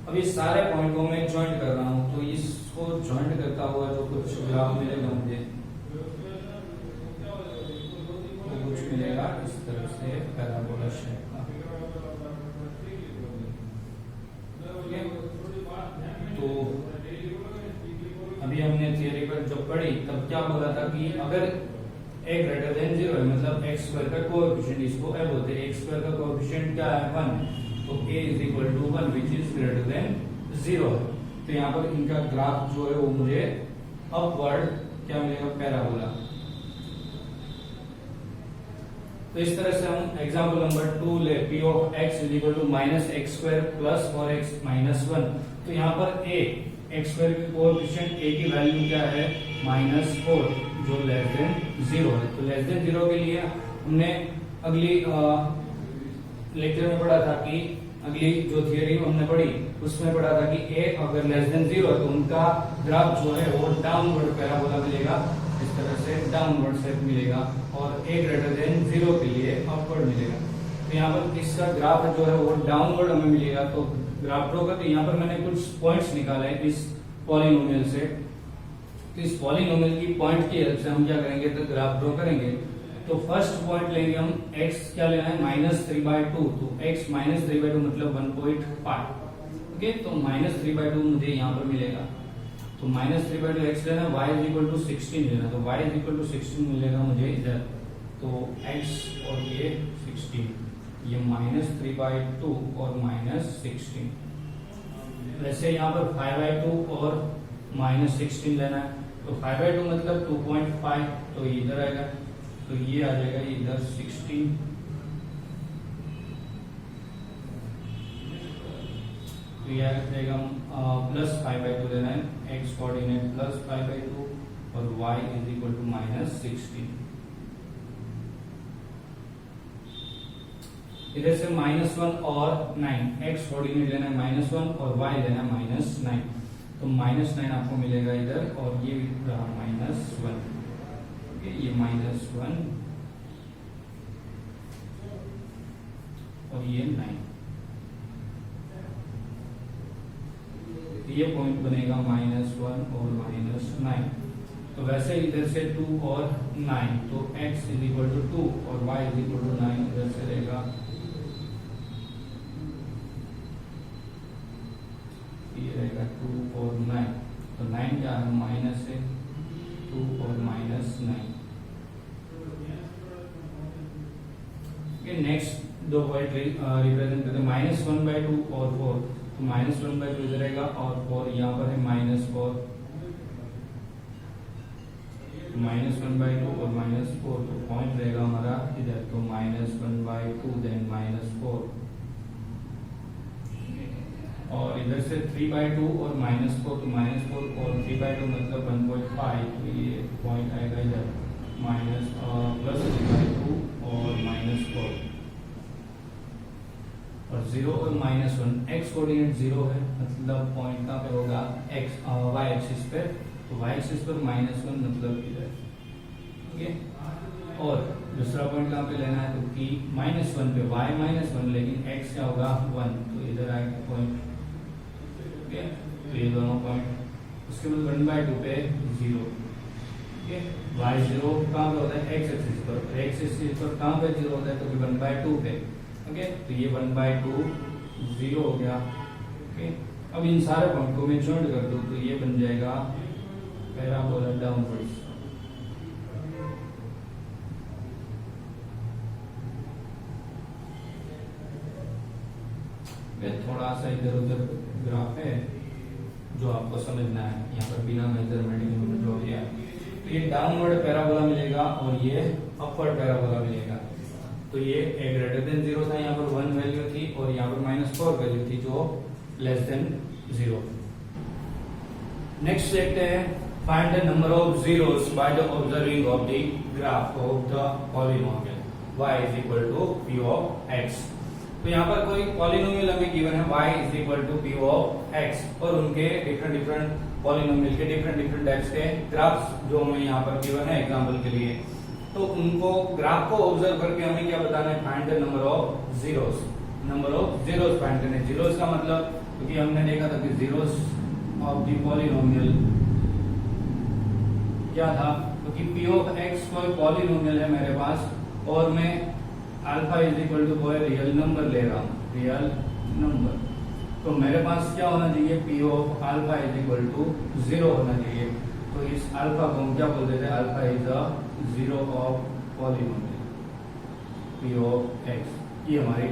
अब ये सारे पॉइंट को मैं ज्वाइंट कर रहा हूं, तो इसको ज्वाइंट करता हुआ जो कुछ ग्राफ मिलेगा मुझे, तो कुछ मिलेगा इस तरह से पैराबोला शेप का। तो अभी हमने थियरी पर जब पढ़ी तब क्या बोला था कि अगर a ग्रेटर देन 0 है, मतलब x स्क्वायर का कोएफिशिएंट, इसको a बोलते हैं। x स्क्वायर का कोएफिशिएंट क्या है, 1। तो a is equal to 1 which is greater than 0 है। तो यहाँ पर इनका ग्राफ जो है वो मुझे अपवर्ड क्या मिलेगा, पैराबोला। तो इस तरह से हम एग्जांपल नंबर 2 ले, p of x is equal to minus x square plus 4x minus 1। तो यहाँ पर a एक्स स्क्वायर के कोएफिशिएंट ए की वैल्यू क्या है -4 जो लेस देन 0 है। तो लेस देन 0 के लिए हमने अगली लेक्चर में पढ़ा था कि अगली जो थियरी हमने पढ़ी उसमें पढ़ा था कि ए अगर लेस देन 0 है तो उनका ग्राफ जो है वो डाउनवर्ड पैराबोला मिलेगा, इस तरह से डाउनवर्ड शेप मिलेगा, और ए ग्रेटर देन 0 के लिए अपवर्ड मिलेगा। तो यहाँ पर इसका ग्राफ जो है वो डाउनवर्ड हमें मिलेगा। तो ग्राफ ड्रॉ करके यहाँ पर मैंने कुछ पॉइंट्स निकाले हैं इस पॉलिनोमियल से। तो इस पॉलिनोमियल की पॉइंट की हेल्प से हम क्या करेंगे तो ग्राफ ड्रॉ करेंगे। तो फर्स्ट पॉइंट लेंगे हम x क्या लेना है -3/2। तो x -3/2 मतलब 1.5। ओके, तो -3/2 मुझे यहाँ पर मिलेगा। तो -3/2 x लेना है, y = 16 लेना। तो y = 16 मिलेगा मुझे इधर। तो x और ये 16, ये -3/2 और -16। वैसे यहाँ पर 5/2 और -16 लेना है। तो 5/2 मतलब 2.5, तो इधर आएगा। तो ये आ जाएगा इधर 16, तो ये आ जाएगा +5/2 लेना है, x कोऑर्डिनेट +5/2 और y = -16। इधर से -1 और 9, x कोऑर्डिनेट लेना है -1 और y लेना है -9। तो -9 आपको मिलेगा इधर, और ये रहा -1, ये -1 और ये 9। ये पॉइंट बनेगा -1 और -9। तो वैसे इधर से 2 और 9, तो x = 2 और y = 9 इधर से रहेगा। ये रहेगा 2 और 9, तो 9 क्या है माइनस है, 2 और -9। नेक्स्ट दो पॉइंट रिप्रेजेंट करते हैं -1/2 और 4। तो -1/2 इधर रहेगा और 4 यहाँ पर है -4। -1/2 और -4, तो पॉइंट रहेगा हमारा इधर। तो -1/2 देन -4, और इधर से 3/2 और -4, तो -4 और 3/2 मतलब 1.5। तो ये पॉइंट आएगा इधर +3/2 और -4, और 0 और -1। x कोऑर्डिनेट 0 है, मतलब पॉइंट कहाँ पे होगा y एक्सिस पे। तो y एक्सिस पर -1 मतलब इधर। ओके, और दूसरा पॉइंट कहाँ पे लेना है, तो कि -1 पे y -1, लेकिन x क्या होगा 1, तो इधर आएगा पॉइंट। ओके, तो ये दोनों पॉइंट। उसके बाद 1/2 पे 0। ओके, y 0 कहाँ पे होता है x एक्सिस पर, x एक्सिस पर कहाँ पे 0 होता है, तो 1/2 पे। ओके, तो ये 1/2 0 हो गया। ओके, अब इन सारे पॉइंट को मैं ज्वाइंट कर दूं तो ये बन जाएगा पैराबोला डाउनवर्ड्स। थोड़ा सा इधर उधर ग्राफ है जो आपको समझना है, यहाँ पर बिना मेजरमेंट ड्रॉ किया। तो ये डाउनवर्ड पैराबोला मिलेगा और ये अपवर्ड पैराबोला मिलेगा। तो ये a ग्रेटर देन 0 था, यहाँ पर 1 वैल्यू थी, और यहाँ पर -4 वैल्यू थी जो लेस देन 0। नेक्स्ट देखते हैं, find the number of zeros by the observing of the graph of the polynomial y = p of x। तो यहाँ पर कोई पॉलिनोमियल हमें गिवन है y = p of x, और उनके डिफरेंट पॉलिनोमियल के डिफरेंट टाइप्स के ग्राफ्स जो हमें यहाँ पर गिवन है एग्जांपल के लिए। तो उनको ग्राफ को ऑब्जर्व करके हमें क्या बताना है, find the number of zeros. Number of zeros find करने। जीरोस का मतलब, क्योंकि हमने देखा था कि जीरोस ऑफ द पॉलिनोमियल क्या था, क्योंकि p of x कोई पॉलिनोमियल है मेरे पास, और मैं अल्फा = कोई रियल नंबर ले रहा हूँ, रियल नंबर। तो मेरे पास क्या होना चाहिए, p of अल्फा = 0 होना चाहिए। तो इस अल्फा को हम क्या बोलते थे, alpha is the 0 of polynomial p of x। ये हमारी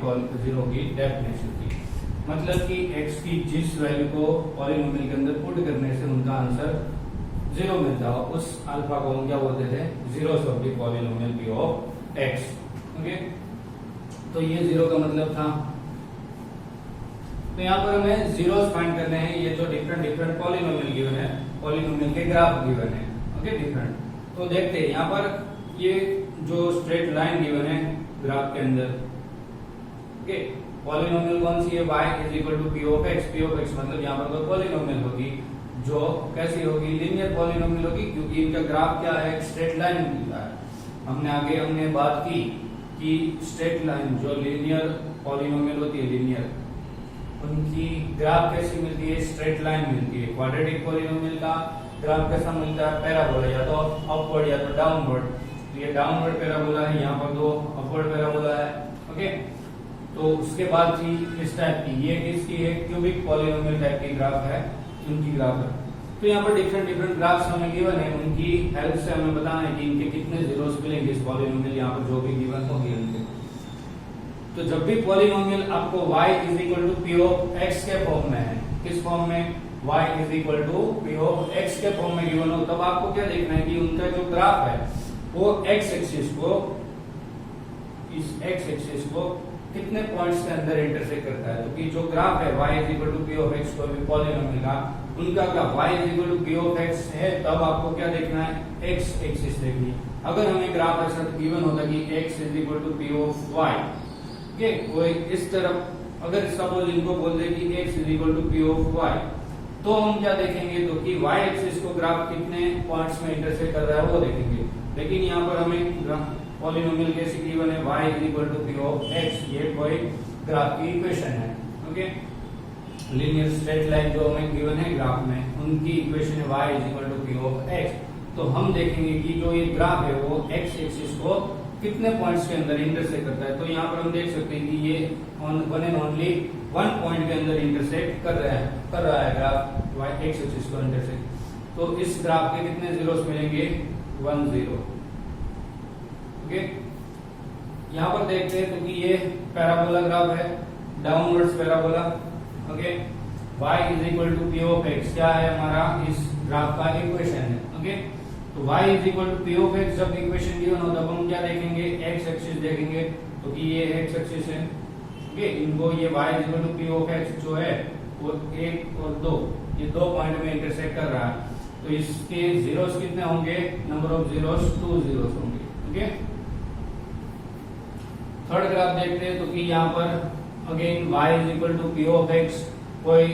0 की डेफिनेशन थी, मतलब कि x की जिस वैल्यू को पॉलिनोमियल के अंदर पुट करने से उनका आंसर 0 मिलता हो, उस अल्फा को हम क्या बोलते थे, zeros of the polynomial p of x। Okay, तो ये 0 का मतलब था। तो यहाँ पर हमें जीरोस फाइंड करने हैं। ये जो डिफरेंट डिफरेंट पॉलिनोमियल गिवन है, पॉलिनोमियल के ग्राफ गिवन है, ओके डिफरेंट। तो देखते हैं यहाँ पर ये जो स्ट्रेट लाइन गिवन है ग्राफ के अंदर, ओके पॉलिनोमियल कौन सी है, y is equal to p of x. P of x मतलब यहाँ पर कोई पॉलिनोमियल होगी जो कैसी होगी, लीनियर पॉलिनोमियल होगी, क्योंकि इनका ग्राफ क्या है, स्ट्रेट लाइन मिलता है। हमने बात की कि स्ट्रेट लाइन जो लीनियर पॉलिनोमियल होती है, लीनियर, उनकी ग्राफ कैसी मिलती है, स्ट्रेट लाइन मिलती है। क्वाड्रेटिक पॉलिनोमियल का ग्राफ कैसा मिलता है, पैराबोला, या तो अपवर्ड या तो डाउनवर्ड। तो ये डाउनवर्ड पैराबोला है, यहाँ पर दो अपवर्ड पैराबोला है, ओके। तो उसके बाद थी इस टाइप की, ये किसकी है, क्यूबिक पॉलिनोमियल टाइप की ग्राफ है, उनकी ग्राफ है। तो यहाँ पर डिफरेंट डिफरेंट ग्राफ्स हमें गिवन है, उनकी हेल्प से हमें बताना है कि इनके कितने जीरोस मिलेंगे इस पॉलिनोमियल, यहाँ पर जो भी गिवन होगी उनके। तो जब भी पॉलिनोमियल आपको y is equal to p of x के फॉर्म में है, किस फॉर्म में, y is equal to p of x के फॉर्म में गिवन हो, तब आपको क्या देखना है कि उनका जो ग्राफ है वो एक्स एक्सिस को, इस एक्स एक्सिस को कितने पॉइंट्स के अंदर इंटरसेक्ट करता है। तो कि जो ग्राफ है y is equal to p of x, कोई भी पॉलिनोमियल का, उनका graph y is equal to p of x है, तब आपको क्या देखना है, x एक्सिस देखनी। अगर हमें ग्राफ ऐसा गिवन होता कि x is equal to p of y, okay, कोई इस तरफ अगर सपोज इनको बोल दे कि x is equal to p of y, तो हम क्या देखेंगे, तो कि y एक्सिस को ग्राफ कितने पॉइंट्स में इंटरसेक्ट कर रहा है वो देखेंगे। लेकिन यहाँ पर हमें पॉलिनोमियल कैसे गिवन है, y is equal to p of x, ये कोई ग्राफ की इक्वेशन है, ओके। लीनियर स्ट्रेट लाइन जो हमें गिवन है ग्राफ में, उनकी इक्वेशन है y is equal to p of x। तो हम देखेंगे कि जो ये ग्राफ है वो x एक्सिस को कितने पॉइंट्स के अंदर इंटरसेक्ट करता है। तो यहाँ पर हम देख सकते हैं कि ये one and only one point के अंदर इंटरसेक्ट कर रहा है ग्राफ y एक्स एक्सिस को इंटरसेक्ट। तो इस ग्राफ के कितने जीरोस मिलेंगे, 1 0, ओके। यहाँ पर देखते हैं तो कि ये पैराबोला ग्राफ है, downwards parabola, okay. y is equal to p of x क्या है हमारा, इस ग्राफ का इक्वेशन है, ओके। तो y is equal to p of x जब इक्वेशन गिवन हो तब हम क्या देखेंगे, x एक्सिस देखेंगे। तो कि ये x एक्सिस है, ओके, इनको ये y is equal to p of x जो है वो 1 और 2, ये 2 पॉइंट में इंटरसेक्ट कर रहा है। तो इसके जीरोस कितने होंगे, नंबर ऑफ जीरोस 2 जीरोस होंगे, ओके। थर्ड ग्राफ देखते हैं तो कि यहाँ पर again y is equal to p of x, कोई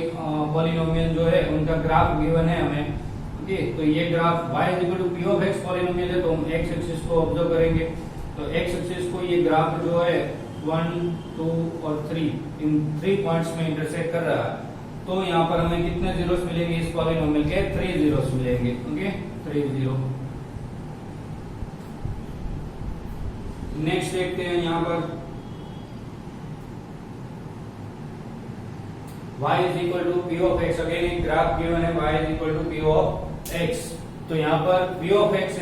पॉलिनोमियल जो है उनका ग्राफ गिवन है हमें, ओके। तो ये graph y is equal to p of x polynomial है, तो हम x एक्सिस को ऑब्जर्व करेंगे। तो x एक्सिस को ये ग्राफ जो है 1 2 और 3 इन 3 पॉइंट्स में इंटरसेक्ट कर रहा है। तो यहाँ पर हमें कितने जीरोस मिलेंगे इस पॉलिनोमियल के, 3 जीरोस मिलेंगे, ओके, 3 0। नेक्स्ट देखते हैं यहाँ पर y is equal to p of x, again एक ग्राफ गिवन है y is equal to p of x. तो यहाँ पर p ऑफ एक्स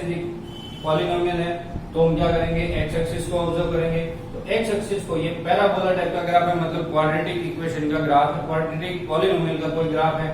पॉलिनोमियल है, तो हम क्या करेंगे, x एक्सिस को ऑब्जर्व करेंगे। तो x एक्सिस को, ये पैराबोला टाइप का ग्राफ है, मतलब क्वाड्रेटिक इक्वेशन का ग्राफ है, क्वाड्रेटिक पॉलिनोमियल का कोई ग्राफ है,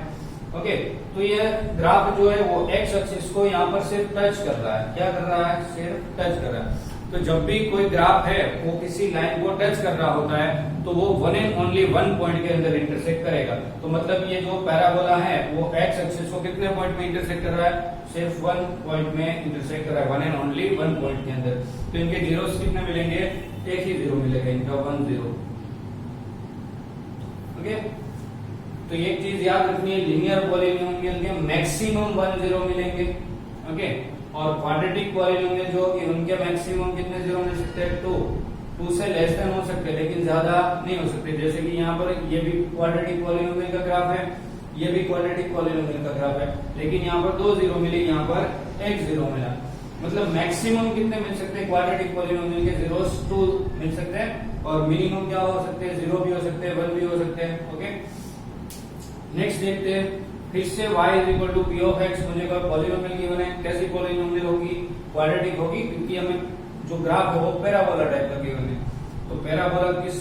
ओके। तो ये ग्राफ जो है वो x एक्सिस को यहाँ पर सिर्फ टच कर रहा है, क्या कर रहा है, सिर्फ टच कर रहा है। तो जब भी कोई ग्राफ है वो किसी लाइन को टच कर रहा होता है तो वो one and only one point के अंदर इंटरसेक्ट करेगा। तो मतलब ये जो पैराबोला है वो x एक्सिस को कितने पॉइंट में इंटरसेक्ट कर रहा है, सिर्फ 1 पॉइंट में इंटरसेक्ट कर रहा है, वन एंड ओनली 1 पॉइंट के अंदर। तो इनके जीरोस कितने मिलेंगे, एक ही जीरो मिलेगा इनका, 1 0, ओके। तो एक चीज याद रखनी है, लीनियर पॉलिनोमियल के मैक्सिमम 1 0 मिलेंगे, ओके। और क्वाड्रेटिक पॉलिनोमियल जो कि उनके मैक्सिमम कितने जीरो मिल सकते हैं, 2 से लेस देन हो सकते हैं, लेकिन ज्यादा नहीं हो सकते। जैसे कि यहाँ पर ये भी क्वाड्रेटिक पॉलिनोमियल का ग्राफ है, ये भी क्वाड्रेटिक पॉलिनोमियल का ग्राफ है, लेकिन यहाँ पर 2 जीरो मिले, यहाँ पर 1 जीरो मिला। मतलब मैक्सिमम कितने मिल सकते हैं क्वाड्रेटिक पॉलिनोमियल के, जीरोस 2 मिल सकते हैं, और मिनिमम क्या हो सकते हैं, 0 भी हो सकते हैं, 1 भी हो सकते हैं, ओके। नेक्स्ट देखते हैं, फिर से y is equal to p of x, मुझे कोई पॉलिनोमियल गिवन है, कैसी पॉलिनोमियल होगी, क्वाड्रेटिक होगी, क्योंकि हमें जो ग्राफ है वो पैराबोला टाइप का गिवन है। तो पैराबोला किस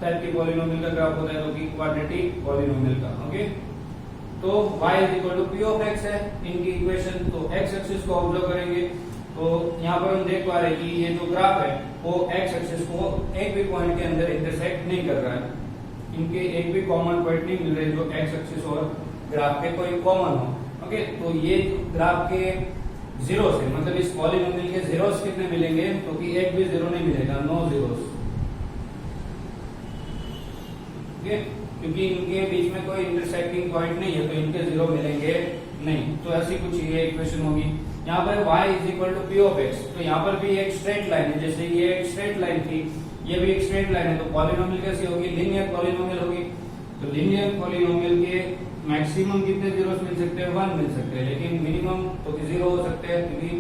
टाइप की पॉलिनोमियल का ग्राफ होता है, तो कि क्वाड्रेटिक पॉलिनोमियल का, ओके। तो y is equal to p of x है इनकी इक्वेशन। तो x एक्सिस को ऑब्जर्व करेंगे, तो यहाँ पर हम देख पा रहे हैं कि ये जो ग्राफ है वो x एक्सिस को एक भी पॉइंट के अंदर इंटरसेक्ट नहीं कर रहा है, इनके एक भी कॉमन पॉइंट नहीं मिल रहे जो एक्स एक्सिस और ग्राफ के कोई कॉमन हो। ओके, तो ये ग्राफ के जीरोस है, मतलब इस पॉलिनोमियल के जीरोस कितने मिलेंगे, क्योंकि एक भी जीरो नहीं मिलेगा, नो जीरोस। ओके, क्योंकि इनके बीच में कोई इंटरसेक्टिंग पॉइंट नहीं है तो इनके जीरो मिलेंगे नहीं। तो ऐसी कुछ ये इक्वेशन होगी। यहाँ पर y is equal to p of x, तो यहाँ पर भी एक स्ट्रेट लाइन है, जैसे ये एक स्ट्रेट लाइन थी, ये भी एक स्ट्रेट लाइन है, तो पॉलिनोमियल कैसी होगी, लीनियर पॉलिनोमियल होगी। तो लीनियर पॉलिनोमियल के मैक्सिमम कितने जीरोस मिल सकते हैं, 1 मिल सकते हैं, लेकिन मिनिमम तो 0 हो सकते हैं, क्योंकि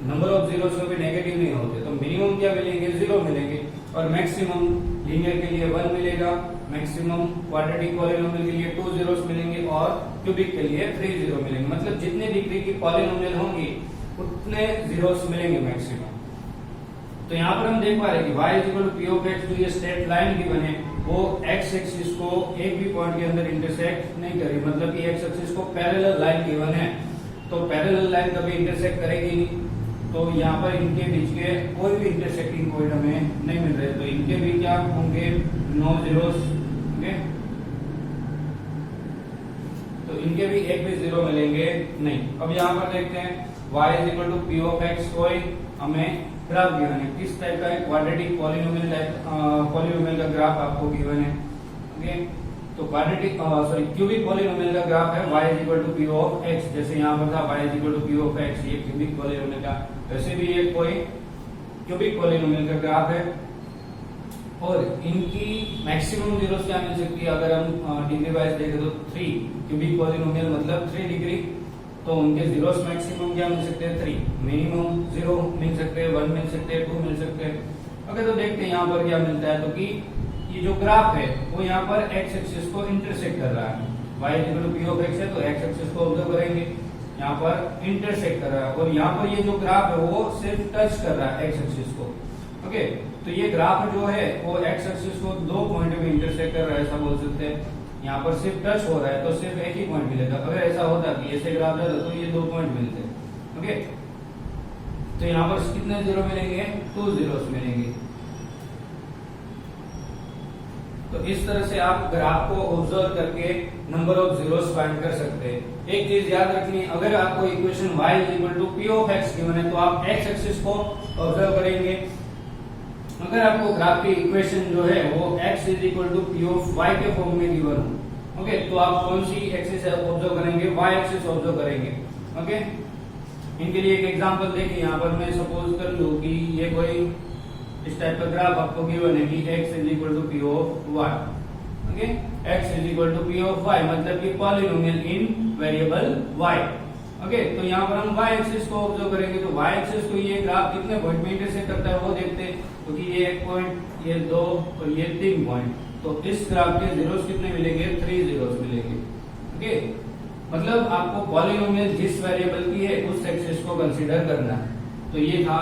नंबर ऑफ जीरोस कभी नेगेटिव नहीं होते। तो मिनिमम क्या मिलेंगे, 0 मिलेंगे, और मैक्सिमम लीनियर के लिए 1 मिलेगा, मैक्सिमम क्वाड्रेटिक पॉलिनोमियल के लिए 2 जीरोस मिलेंगे, और क्यूबिक के लिए 3 जीरो मिलेंगे। मतलब जितने डिग्री की पॉलिनोमियल होंगी उतने जीरोस मिलेंगे मैक्सिमम। तो यहाँ पर हम देख पा रहे हैं कि y is equal to p of x, जो ये स्ट्रेट लाइन भी बने वो x एक्सिस को एक भी पॉइंट के अंदर इंटरसेक्ट नहीं करेगी, मतलब कि x एक्सिस को पैरेलल लाइन गिवन है, तो पैरेलल लाइन कभी इंटरसेक्ट करेगी नहीं। तो यहाँ पर इनके बीच के कोई भी इंटरसेक्टिंग पॉइंट हमें नहीं मिल रहे, तो इनके भी क्या होंगे, नो जीरोस। ओके, तो इनके भी एक भी जीरो मिलेंगे नहीं। अब यहाँ पर देखते हैं y is equal to p of x, कोई हमें ग्राफ गिवन है, किस टाइप का है, क्वाड्रेटिक पॉलिनोमियल टाइप पॉलिनोमियल का ग्राफ आपको गिवन है। ओके, तो क्वाड्रेटिक क्यूबिक पॉलिनोमियल का ग्राफ है y is equal to p of x, जैसे यहाँ पर था y is equal to p of x, ये क्यूबिक पॉलिनोमियल का, वैसे भी ये कोई क्यूबिक पॉलिनोमियल का ग्राफ है। और इनकी मैक्सिमम जीरोस क्या मिल सकती है, अगर हम डिग्री वाइज देखें तो 3, क्यूबिक पॉलिनोमियल मतलब 3 डिग्री, तो उनके जीरोस मैक्सिमम क्या मिल सकते हैं, 3, मिनिमम 0 मिल सकते हैं, 1 मिल सकते हैं, 2 मिल सकते हैं। ओके, तो देखते हैं यहाँ पर क्या मिलता है। तो कि ये जो ग्राफ है वो यहाँ पर x एक्सिस को इंटरसेक्ट कर रहा है, y equal to p of x है, तो x एक्सिस को ऑब्जर्व करेंगे, यहाँ पर इंटरसेक्ट कर रहा है, और यहाँ पर ये जो ग्राफ है वो सिर्फ टच कर रहा है x एक्सिस को। ओके, तो ये ग्राफ जो है वो x एक्सिस को 2 पॉइंट में इंटरसेक्ट कर रहा है, ऐसा बोल सकते हैं। यहाँ पर सिर्फ टच हो रहा है तो सिर्फ एक ही पॉइंट मिलेगा, अगर ऐसा होता कि ऐसे ग्राफ रहता तो ये 2 पॉइंट मिलते। ओके, तो यहाँ पर कितने जीरो मिलेंगे, 2 जीरोस मिलेंगे। तो इस तरह से आप ग्राफ को ऑब्जर्व करके नंबर ऑफ जीरोस फाइंड कर सकते हैं। एक चीज याद रखनी, अगर आपको equation y is equal to p of x given है तो आप x एक्सिस को ऑब्जर्व करेंगे। अगर आपको ग्राफ की इक्वेशन जो है वो x is equal to p of y के फॉर्म में गिवन हो, ओके, तो आप कौन सी एक्सिस ऑब्जर्व करेंगे, y एक्सिस ऑब्जर्व करेंगे। ओके, इनके लिए एक एग्जांपल देखिए, यहाँ पर मैं सपोज कर लूं कि ये कोई इस टाइप का ग्राफ आपको गिवन है कि x is equal to p of y। Okay, x is equal to p of y मतलब कि polynomial in variable y। Okay, तो यहाँ पर हम y एक्सिस को ऑब्जर्व करेंगे, तो y एक्सिस को ये ग्राफ कितने पॉइंट में इंटरसेक्ट करता है वो देखते हैं, क्योंकि ये 1 पॉइंट, ये 2 और ये 3 पॉइंट, तो इस ग्राफ के जीरोस कितने मिलेंगे, 3 जीरोस मिलेंगे। ओके, मतलब आपको पॉलिनोमियल जिस वेरिएबल की है उस एक्सिस को कंसीडर करना है। तो ये था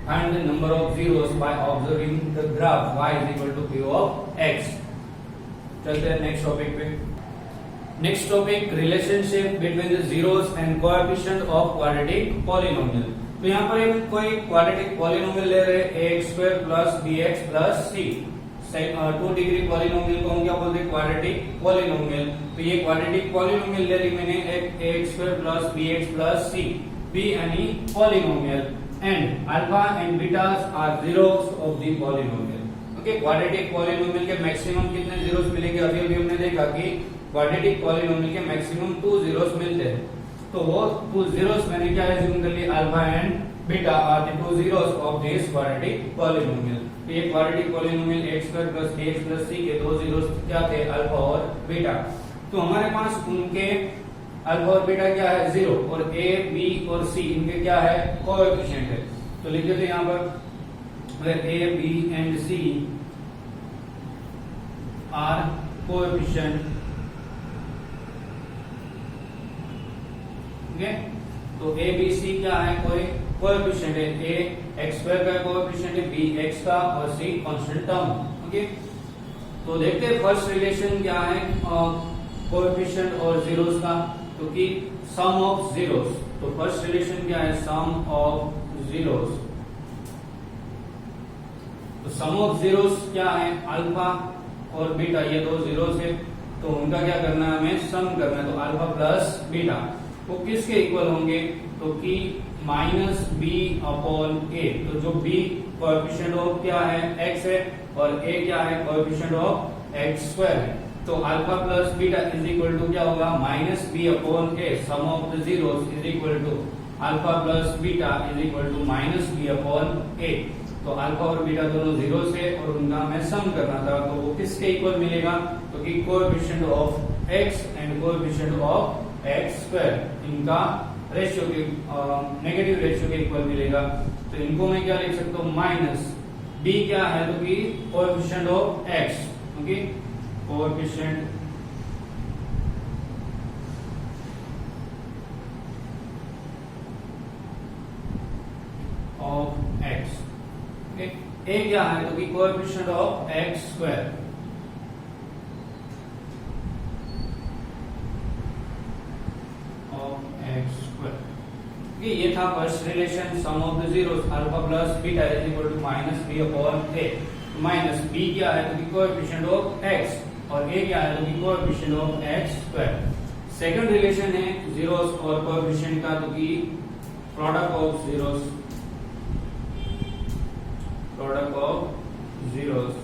find the number of zeros by observing the graph y is equal to p of x। चलते हैं नेक्स्ट टॉपिक पे। Next topic, relationship between the zeros and coefficient of quadratic polynomial. तो यहाँ पर एक कोई क्वाड्रेटिक पॉलिनोमियल ले रहे हैं, ax² plus bx plus c, 2 degree polynomial को हम क्या बोलते हैं, क्वाड्रेटिक पॉलिनोमियल। तो ये क्वाड्रेटिक पॉलिनोमियल ले ली मैंने, एक ax² plus bx plus c, b any polynomial, and alpha and betas are zeros of the polynomial. Okay, quadratic polynomial के मैक्सिमम कितने जीरोस मिलेंगे, अभी हमने देखा कि क्वाड्रेटिक पॉलिनोमियल के मैक्सिमम 2 जीरोस मिलते हैं, तो वो 2 जीरोस मैंने क्या एज्यूम कर लिया, alpha and beta are the 2 zeros of this quadratic polynomial. तो ये quadratic polynomial x² plus bx plus c के 2 जीरोस क्या थे, अल्फा और बीटा। तो हमारे पास उनके अल्फा और बीटा क्या है, 0, और a b और c इनके क्या है, कोएफिशिएंट है। तो लिख देते हैं यहाँ पर a b and c are coefficient. तो a b c क्या है, कोई कोएफिशिएंट है, a x² का कोएफिशिएंट है, b x का, और c कांस्टेंट टर्म। ओके, तो देखते हैं फर्स्ट रिलेशन क्या है कोएफिशिएंट और जीरोस का, क्योंकि सम ऑफ जीरोस। तो फर्स्ट रिलेशन क्या है, सम ऑफ जीरोस। तो सम ऑफ जीरोस क्या है, अल्फा और बीटा ये दो जीरो से, तो उनका क्या करना है, हमें सम करना है। तो अल्फा प्लस बीटा वो किसके इक्वल होंगे, तो कि माइनस बी अपॉन ए। तो जो बी कोएफिशिएंट ऑफ क्या है, एक्स है, और ए क्या है, कोएफिशिएंट ऑफ एक्स स्क्वायर है। तो alpha plus beta is equal to क्या होगा, minus B upon A, sum of the zeros is equal to alpha plus beta is equal to minus B upon A. तो alpha और beta दोनों zero से, और उनका हमें सम करना था, तो वो किसके इक्वल मिलेगा, तो कि coefficient of X and coefficient of X square, इनका रेशियो के नेगेटिव रेशियो के इक्वल मिलेगा। तो इनको मैं क्या लिख सकता हूँ, माइनस बी क्या है, तो कि coefficient of X, okay, coefficient of X, okay. A क्या है, तो कि coefficient of X square, of X square. ये था first relation, sum of the zeros alpha plus beta is equal to minus B upon A. Minus B क्या है, तो कि कोएफिशिएंट ऑफ एक्स, और ए क्या है, तो कि coefficient of X square. Second relation है जीरोस और कोएफिशिएंट का, तो कि product of zeros, product of zeros.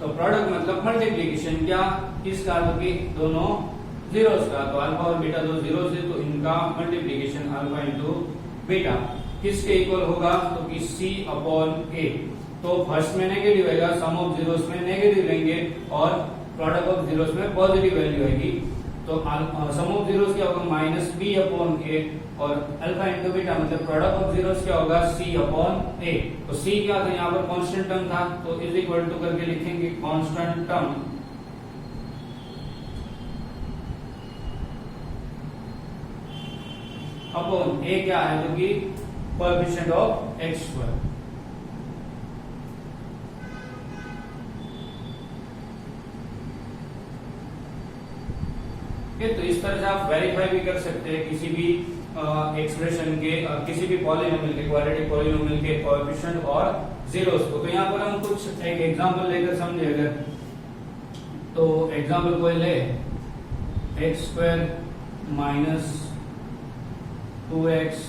तो प्रोडक्ट मतलब मल्टीप्लिकेशन, क्या किसका, तो कि दोनों जीरोस का। तो अल्फा और बीटा दो जीरो से, तो इनका मल्टीप्लिकेशन अल्फा इंटू बीटा किसके इक्वल होगा, तो कि सी अपॉन ए। तो फर्स्ट में नेगेटिव आएगा, सम ऑफ जीरोस में नेगेटिव लेंगे, और प्रोडक्ट ऑफ जीरोस में पॉजिटिव वैल्यू आएगी। तो सम ऑफ जीरोस क्या होगा, माइनस बी अपॉन ए, और अल्फा इंटू बीटा मतलब प्रोडक्ट ऑफ जीरोस क्या होगा, सी अपॉन ए। तो सी क्या था, यहाँ पर कांस्टेंट टर्म था, तो इज इक्वल टू करके लिखेंगे कांस्टेंट टर्म अपॉन ए क्या है, तो कि कोएफिशिएंट ऑफ एक्स स्क्वायर। तो इस तरह से आप वेरीफाई भी कर सकते हैं किसी भी एक्सप्रेशन के, किसी भी पॉलिनोमियल के, क्वाड्रेटिक पॉलिनोमियल के कोएफिशिएंट और जीरोस को। तो यहाँ पर हम कुछ एक एग्जांपल लेकर समझे। अगर तो एग्जांपल कोई ले, x square minus 2x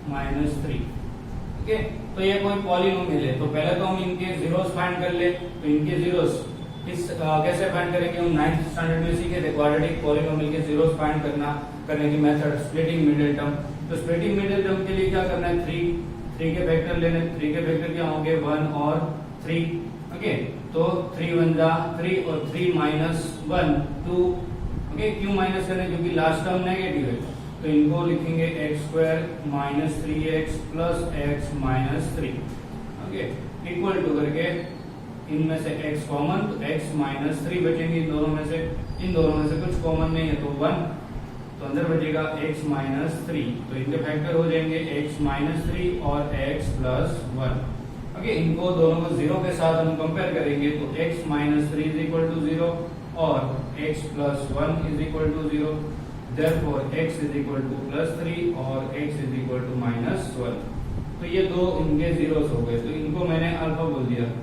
minus 3, okay. तो ये कोई पॉलिनोमियल है, तो पहले तो हम इनके जीरोस फाइंड कर ले। तो इनके जीरोस कैसे फाइंड करेंगे, हम 9th स्टैंडर्ड में सीखे थे क्वाड्रेटिक पॉलिनोमियल के जीरोस फाइंड करने की मेथड, स्प्लिटिंग मिडिल टर्म। तो स्प्लिटिंग मिडिल टर्म के लिए क्या करना है, 3 के फैक्टर लेने। 3 के फैक्टर क्या होंगे, 1 और 3, ओके। तो 3 1 जा 3, और 3 माइनस 1 2, ओके। क्यों माइनस करें, क्योंकि लास्ट टर्म नेगेटिव है। तो इनको लिखेंगे x square minus 3x plus x minus 3, okay, equal to करके इनमें से x कॉमन, तो x माइनस 3 बचेंगे इन दोनों में से। इन दोनों में से कुछ कॉमन नहीं है, तो 1, तो अंदर बचेगा x माइनस 3। तो इनके फैक्टर हो जाएंगे x माइनस 3 और x प्लस 1, ओके। इनको दोनों को जीरो के साथ हम कंपेयर करेंगे, तो x minus 3 is equal to 0 और x plus 1 is equal to 0। Therefore x is equal to plus 3 और x is equal to minus 1। तो ये दो इनके जीरोस हो गए। तो इनको मैंने अल्फा बोल दिया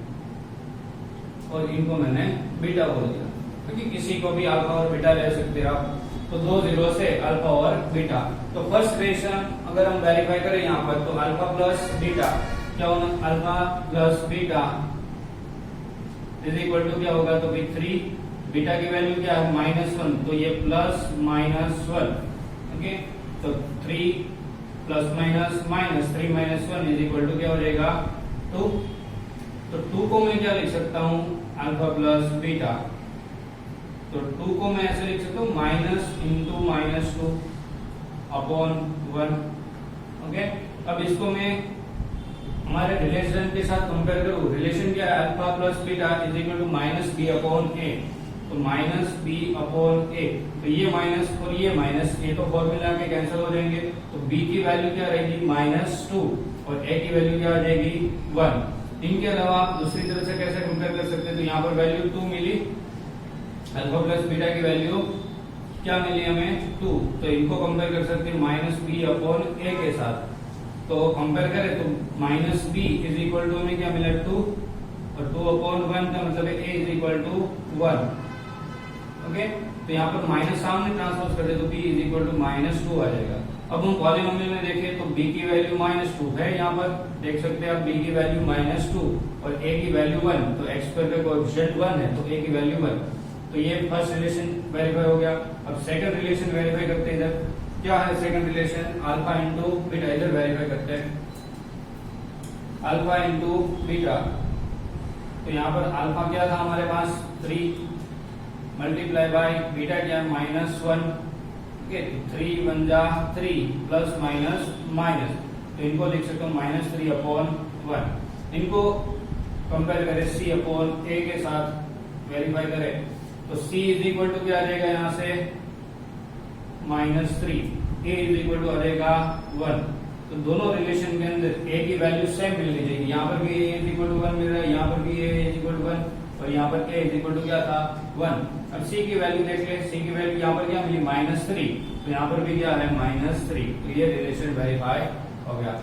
और इनको मैंने बीटा बोल दिया, क्योंकि किसी को भी अल्फा और बीटा ले सकते हैं आप। तो दो जीरो से अल्फा और बीटा। तो फर्स्ट रिलेशन अगर हम वेरीफाई करें यहाँ पर, तो अल्फा प्लस बीटा क्या होगा, alpha plus beta is equal to क्या होगा, तो भाई 3, बीटा की वैल्यू क्या है -1, तो ये प्लस -1, ओके। तो 3 plus minus minus 3 -1 is equal to क्या हो जाएगा 2। तो 2 को मैं क्या लिख सकता हूँ, अल्फा प्लस बीटा। तो 2 को मैं ऐसे लिख सकता हूँ माइनस इंटू -2 अपॉन 1, ओके। अब इसको मैं हमारे रिलेशन के साथ कंपेयर करूँ। रिलेशन क्या है, alpha plus beta is equal to minus B upon A. तो माइनस बी अपॉन ए, तो ये माइनस और ये माइनस, ये तो फॉर्मूला के कैंसिल हो जाएंगे। तो बी की वैल्यू क्या रहेगी -2 और ए की वैल्यू क्या आ जाएगी 1। इनके अलावा आप दूसरी तरह से कैसे कंपेयर कर सकते हैं, तो यहाँ पर वैल्यू 2 मिली, अल्फा प्लस बीटा की वैल्यू क्या मिली हमें 2। तो इनको कंपेयर कर सकते हैं माइनस बी अपॉन ए के साथ। तो कंपेयर करें तो minus B is equal to हमें क्या मिला 2 और 2/1 का मतलब है a is equal to 1। Okay, तो यहाँ पर माइनस सामने ट्रांसपोज कर दे तो b इज इक्वल टू -2 आ जाएगा। अब हम पॉलिनोमियल में देखें तो b की वैल्यू -2 है, यहाँ पर देख सकते हैं आप b की वैल्यू -2 और a की वैल्यू 1, तो x स्क्वायर का कोएफिशिएंट 1 है तो a की वैल्यू 1। तो ये फर्स्ट रिलेशन वेरीफाई हो गया। अब सेकंड रिलेशन वेरीफाई करते हैं। इधर क्या है second relation? Alpha into beta. इधर वेरीफाई करते हैं अल्फा इंटू बीटा। तो यहाँ पर अल्फा क्या था हमारे पास 3 मल्टीप्लाई बाय बीटा क्या है -1। ओके, 3 1 जा 3 प्लस माइनस माइनस, तो इनको लिख सकते हो -3/1। इनको कंपेयर करें c/a के साथ वेरीफाई करें तो c इज इक्वल टू क्या आ जाएगा यहाँ से -3, a इज इक्वल टू आ जाएगा 1। तो दोनों रिलेशन के अंदर a की वैल्यू सेम मिलनी चाहिए। यहाँ पर भी a इज इक्वल टू 1 मिल रहा है, यहाँ पर भी a इज इक्वल टू 1 और यहाँ पर a इज इक्वल टू क्या था 1। अब c की वैल्यू देख ले, c की वैल्यू यहाँ पर क्या मिली -3, तो यहाँ पर भी क्या है -3, तो ये रिलेशन वेरीफाई हो गया।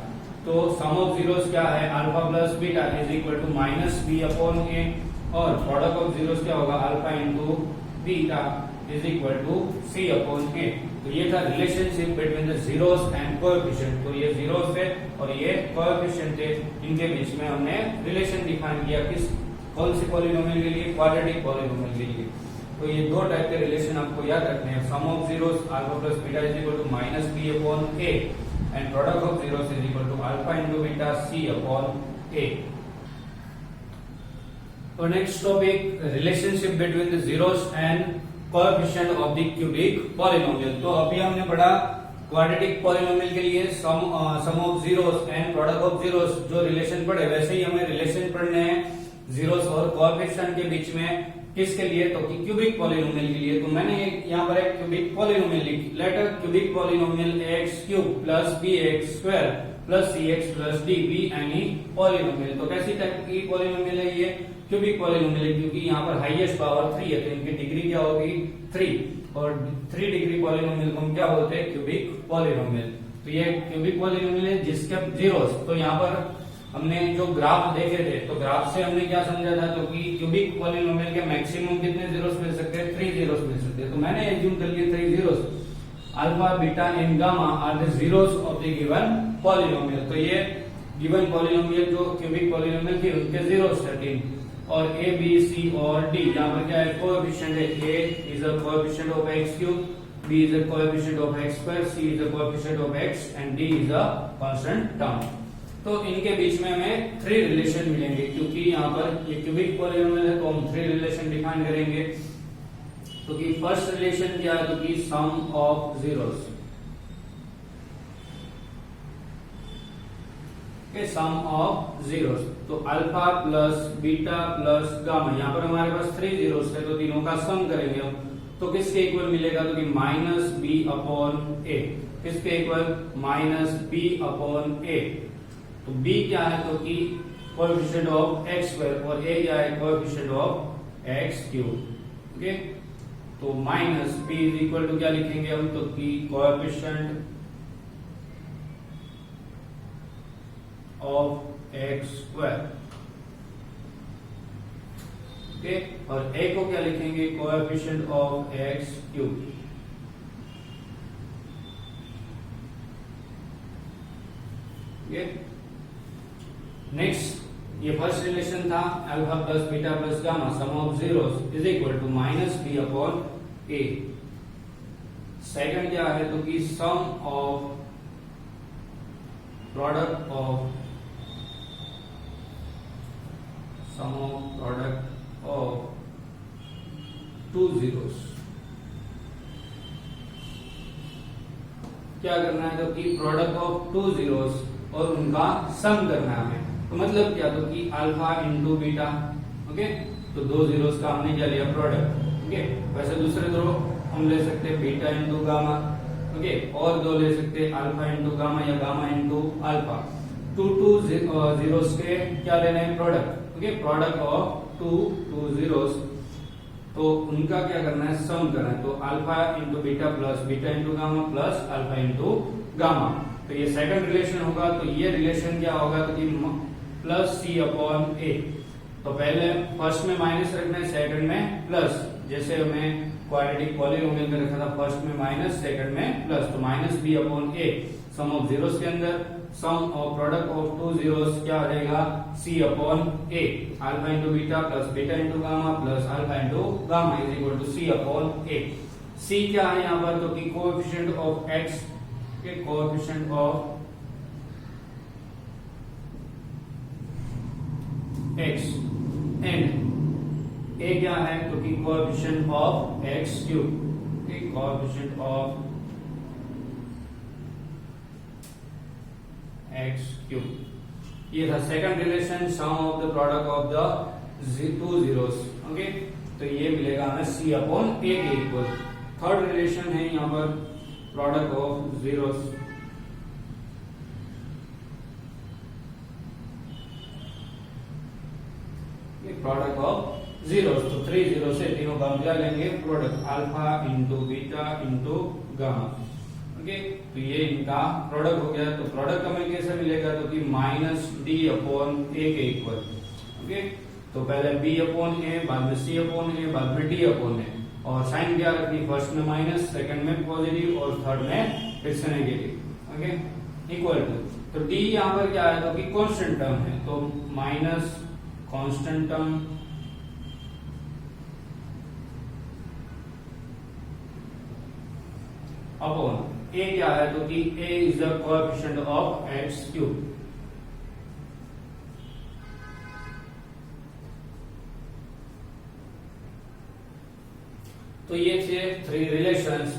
तो सम ऑफ जीरोस क्या है? Alpha plus beta is equal to -b/a और प्रोडक्ट ऑफ जीरोस क्या होगा? Alpha into beta is equal to c/a। तो ये था relationship between the zeros and coefficient. तो ये जीरोस थे और ये कोएफिशिएंट थे, इनके बीच में हमने रिलेशन डिफाइन किया। किस कौन सी पॉलिनोमियल के लिए? क्वाड्रेटिक पॉलिनोमियल के लिए। तो ये दो टाइप के रिलेशन आपको याद रखने हैं। Sum of zeros alpha plus beta is equal to -b/a and product of zeros is equal to alpha into beta c/a। तो next topic relationship between the zeros and coefficient of the cubic polynomial. तो अभी हमने पढ़ा quadratic polynomial के लिए sum of zeros and product of zeros जो relation पढ़े, वैसे ही हमें रिलेशन पढ़ने हैं जीरोस और कोएफिशिएंट के बीच में। किसके लिए? तो कि क्यूबिक पॉलिनोमियल के लिए। तो मैंने यहाँ पर एक क्यूबिक पॉलिनोमियल लिखी। Let a cubic polynomial x³ plus bx² plus cx plus d be any polynomial. तो कैसी टाइप की पॉलिनोमियल है ये? क्यूबिक पॉलिनोमियल है, क्योंकि यहाँ पर हाईएस्ट पावर 3 है तो इनकी डिग्री क्या होगी 3, और 3 डिग्री पॉलिनोमियल को हम क्या बोलते हैं? Cubic polynomial. तो ये क्यूबिक पॉलिनोमियल है जिसके जीरोस, तो यहाँ पर हमने जो ग्राफ देखे थे तो ग्राफ से हमने क्या समझा था? तो कि क्यूबिक पॉलिनोमियल के मैक्सिमम कितने जीरोस मिल सकते हैं? 3 जीरोस मिल सकते हैं। तो मैंने एज्यूम कर लिए 3 जीरोस। Alpha beta and gamma are the zeros of the given polynomial. तो ये गिवन पॉलिनोमियल जो क्यूबिक पॉलिनोमियल थी उनके जीरोस थे 3, और a b c और d यहाँ पर क्या है? कोएफिशिएंट है। a is a coefficient of x³, b is a coefficient of x² c is a coefficient of x and d is a constant term. तो इनके बीच में हमें 3 रिलेशन मिलेंगे, क्योंकि यहाँ पर ये क्यूबिक पॉलिनोमियल है तो हम 3 रिलेशन डिफाइन करेंगे। तो कि फर्स्ट रिलेशन क्या है? तो कि sum of zeros, sum of zeros. तो alpha plus beta plus gamma, यहाँ पर हमारे पास 3 जीरोस है तो तीनों का सम करेंगे हम। तो किसके इक्वल मिलेगा? तो कि -b/a। किसके इक्वल? -b/a। तो b क्या है? तो कि कोएफिशिएंट ऑफ x² और a क्या है? Coefficient of x³। ओके, तो -b इज इक्वल टू क्या लिखेंगे हम? तो कि कोएफिशिएंट ऑफ x²। ओके, और a को क्या लिखेंगे? Coefficient of x³। नेक्स्ट, ये फर्स्ट रिलेशन था alpha plus beta plus gamma sum of zeros is equal to -b/a। Second क्या है? तो कि sum of product of two zeros. क्या करना है? तो कि प्रोडक्ट ऑफ 2 जीरोस और उनका सम करना है हमें। तो मतलब क्या? तो कि अल्फा इंटू बीटा। ओके, तो 2 जीरोस का हमने क्या लिया? प्रोडक्ट। ओके, वैसे दूसरे दो हम ले सकते हैं बीटा इंटू गामा। ओके, और 2 ले सकते हैं अल्फा इंटू गामा या गामा इंटू अल्फा। 2 जीरोस के क्या लेना है? Product. Okay, product of 2 zeros, तो उनका क्या करना है? सम करना है। तो alpha into beta plus beta into gamma plus alpha into gamma. तो ये सेकंड रिलेशन होगा। तो ये रिलेशन क्या होगा? तो कि +c/a। तो पहले फर्स्ट में माइनस रखना है, सेकंड में प्लस। जैसे हमें क्वाड्रेटिक पॉलिनोमियल में रखा था, फर्स्ट में माइनस सेकंड में प्लस, तो minus B upon A sum of zeros के अंदर sum of product of two zeros क्या हो जाएगा, C upon A, alpha into beta plus beta into gamma plus alpha into gamma is equal to C upon A. C क्या है यहाँ पर, तो कि कोएफिशिएंट ऑफ एक्स के coefficient of X and A क्या है, तो कि coefficient of x cube, coefficient of x cube. ये था second relation, sum of the product of the two zeros. Okay, तो ये मिलेगा हमें सी अपॉन ए के इक्वल। थर्ड रिलेशन है यहाँ पर product of zeros, product of zeros. तो 3 जीरो से तीनों का हम क्या लेंगे, product alpha into beta into gamma. Okay, तो ये इनका प्रोडक्ट हो गया। तो प्रोडक्ट हमें कैसे मिलेगा, तो कि माइनस डी अपॉन ए के इक्वल। ओके, तो पहले बी अपॉन ए, बाद में सी अपॉन ए, बाद में डी अपॉन ए, और साइन क्या रखनी, फर्स्ट में माइनस, सेकंड में पॉजिटिव और थर्ड में फिर से नेगेटिव। ओके, इक्वल टू, तो डी यहाँ पर क्या है, तो कि कांस्टेंट टर्म है, तो minus constant term upon A क्या है, तो कि A is the coefficient of x cube. तो ये थे 3 relations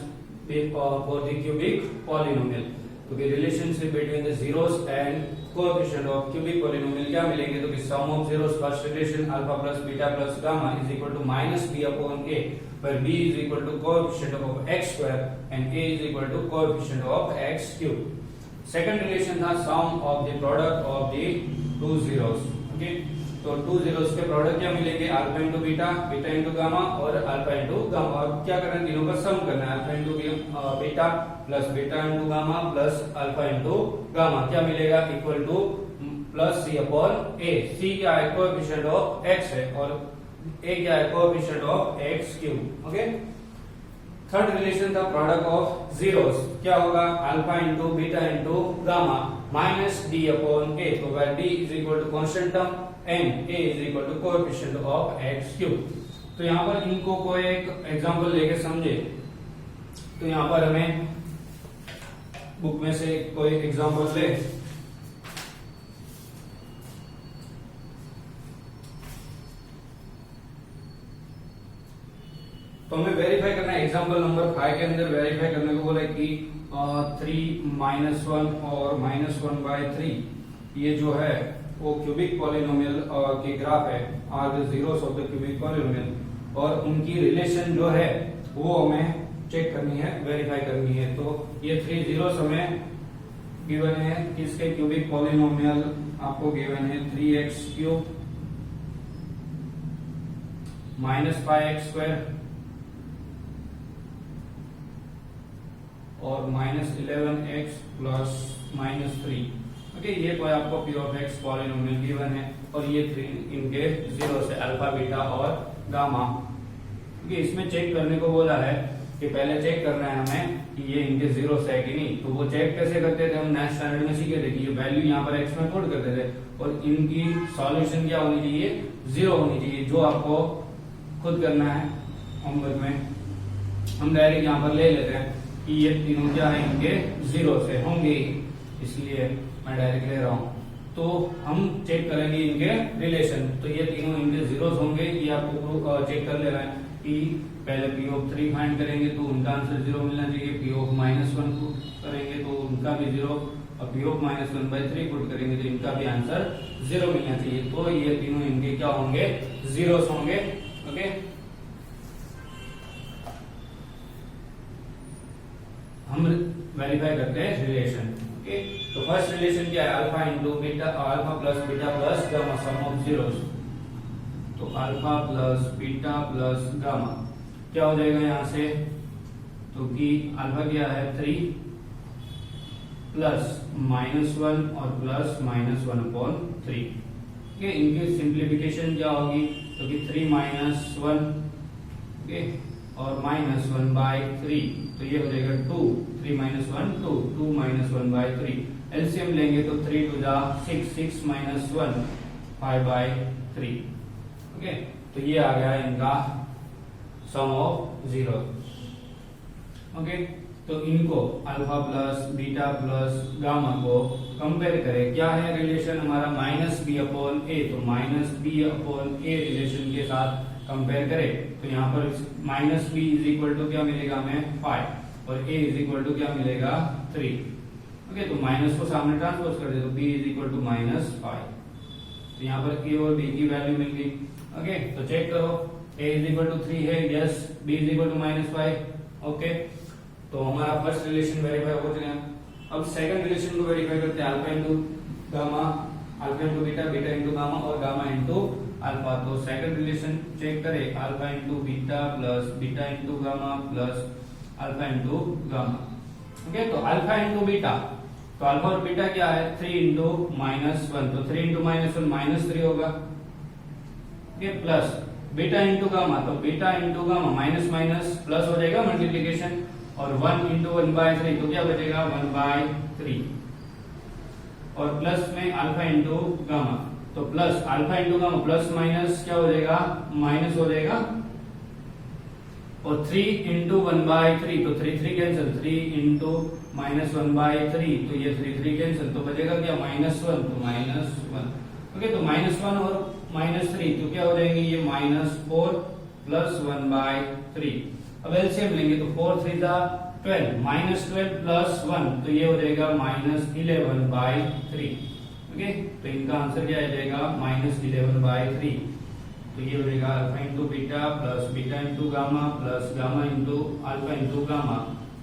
for the cubic polynomial. तो कि relationship between the zeros and coefficient of cubic polynomial क्या मिलेंगे, तो कि sum of zeros first relation alpha plus beta plus gamma is equal to minus B upon A, where b is equal to coefficient of x square and a is equal to coefficient of x cube. Second relation था sum of the product of the two zeros. Okay, तो two zeros के product क्या मिलेंगे, alpha into beta, beta into gamma और alpha into gamma. और क्या करना है, तीनों का सम करना है, alpha into beta plus beta into gamma plus alpha into gamma क्या मिलेगा, equal to plus C upon A. C क्या है, कोएफिशिएंट ऑफ एक्स है, और ए क्या है, coefficient of x cube. Okay, third relation था प्रोडक्ट ऑफ जीरोस, क्या होगा, alpha into beta into gamma minus D upon A, तो where D is equal to constant term and A is equal to coefficient of x cube. तो यहाँ पर इनको कोई एक एग्जांपल लेके समझे, तो यहाँ पर हमें बुक में से कोई एग्जांपल ले। तो हमें वेरीफाई करना है, एग्जांपल नंबर 5 के अंदर वेरीफाई करने को बोला कि 3 माइनस 1 और माइनस 1/3 ये जो है वो क्यूबिक पॉलिनोमियल के ग्राफ है, are the zeros of the cubic polynomial, और उनकी रिलेशन जो है वो हमें चेक करनी है, वेरीफाई करनी है। तो ये 3 जीरोस हमें गिवन है, किसके क्यूबिक पॉलिनोमियल आपको गिवन है 3x cube minus 5x square और minus 11x plus minus 3। Okay, ये कोई आपको P of x polynomial given है, और ये 3 इनके जीरो से अल्फा बीटा और गामा। ओके, इसमें चेक करने को बोला है कि पहले चेक करना है हमें कि ये इनके जीरो से है कि नहीं। तो वो चेक कैसे करते थे, हम नेक्स्ट स्टैंडर्ड में सीखे थे कि ये वैल्यू यहाँ पर एक्स में पुट करते थे, और इनकी सॉल्यूशन क्या होनी चाहिए, जीरो होनी चाहिए, जो आपको खुद करना है होमवर्क में। हम डायरेक्ट यहाँ पर ले लेते हैं कि ये तीनों क्या है, इनके जीरो से होंगे, इसलिए मैं डायरेक्ट ले रहा हूँ। तो हम चेक करेंगे इनके रिलेशन, तो ये तीनों इनके जीरोस होंगे, ये आपको चेक कर लेना है कि पहले पी ऑफ 3 फाइंड करेंगे तो उनका आंसर जीरो मिलना चाहिए, पी ऑफ माइनस 1 करेंगे तो उनका भी जीरो, और पी ऑफ माइनस 1/3 पुट करेंगे तो इनका भी आंसर जीरो मिलना चाहिए। तो ये तीनों इनके क्या होंगे, जीरोस होंगे। ओके, हम वेरीफाई करते हैं रिलेशन। ओके, तो फर्स्ट रिलेशन क्या है, alpha into beta, alpha plus beta plus gamma sum of zeros. तो alpha plus beta plus gamma क्या हो जाएगा यहां से, तो कि अल्फा क्या है 3 प्लस -1 और प्लस -1/3। ओके, इनकी सिंप्लीफिकेशन क्या होगी, तो कि 3 माइनस 1, ओके, और -1/3, तो ये हो जाएगा 2, 3 माइनस 1 2, 2 माइनस 1/3, एलसीएम लेंगे तो 3 2 जा 6, 6 माइनस 1 5/3, ओके। तो ये आ गया इनका सम ऑफ जीरो, ओके। तो इनको alpha plus beta plus gamma को कंपेयर करें, क्या है रिलेशन हमारा -b/a, तो -b/a रिलेशन के साथ कंपेयर करें, तो यहाँ पर -b इज इक्वल टू क्या मिलेगा हमें 5 और a इज इक्वल टू क्या मिलेगा 3, ओके। तो माइनस को सामने ट्रांसपोज कर दे तो b इज इक्वल टू -5, तो यहाँ पर a और b की वैल्यू मिल गई, ओके। तो चेक करो, a इज इक्वल टू 3 है, yes, b is equal to -5, okay. तो हमारा फर्स्ट रिलेशन वेरीफाई हो गया। अब सेकंड रिलेशन को वेरीफाई करते हैं, alpha into gamma, alpha into beta, beta into gamma और गामा इंटू अल्फा। तो सेकंड रिलेशन चेक करें, alpha into beta plus beta into gamma plus alpha into gamma, okay. तो अल्फा इंटू बीटा, तो alpha और beta क्या है 3 into -1, तो 3 into -1 -3 होगा, okay, plus beta into gamma, तो beta into gamma minus minus plus हो जाएगा मल्टीप्लीकेशन, और 1 इंटू 1/3 तो क्या बचेगा 1/3, और प्लस में अल्फा इंटू गामा, तो plus alpha into gamma plus minus क्या हो जाएगा माइनस हो जाएगा, और 3 इंटू 1/3 तो 3 3 कैंसिल, 3 इंटू -1/3 तो ये 3 3 कैंसिल, तो बचेगा क्या -1, तो -1, ओके। तो -1 और -3 तो क्या हो जाएंगे ये -4 प्लस 1/3। अब एलसीएम लेंगे तो 4 3 जा 12, -12 प्लस 1 तो ये हो जाएगा -11/3, ओके। तो इनका आंसर क्या आ जाएगा -11/3, तो ये हो जाएगा alpha into beta plus beta into gamma plus gamma into alpha into gamma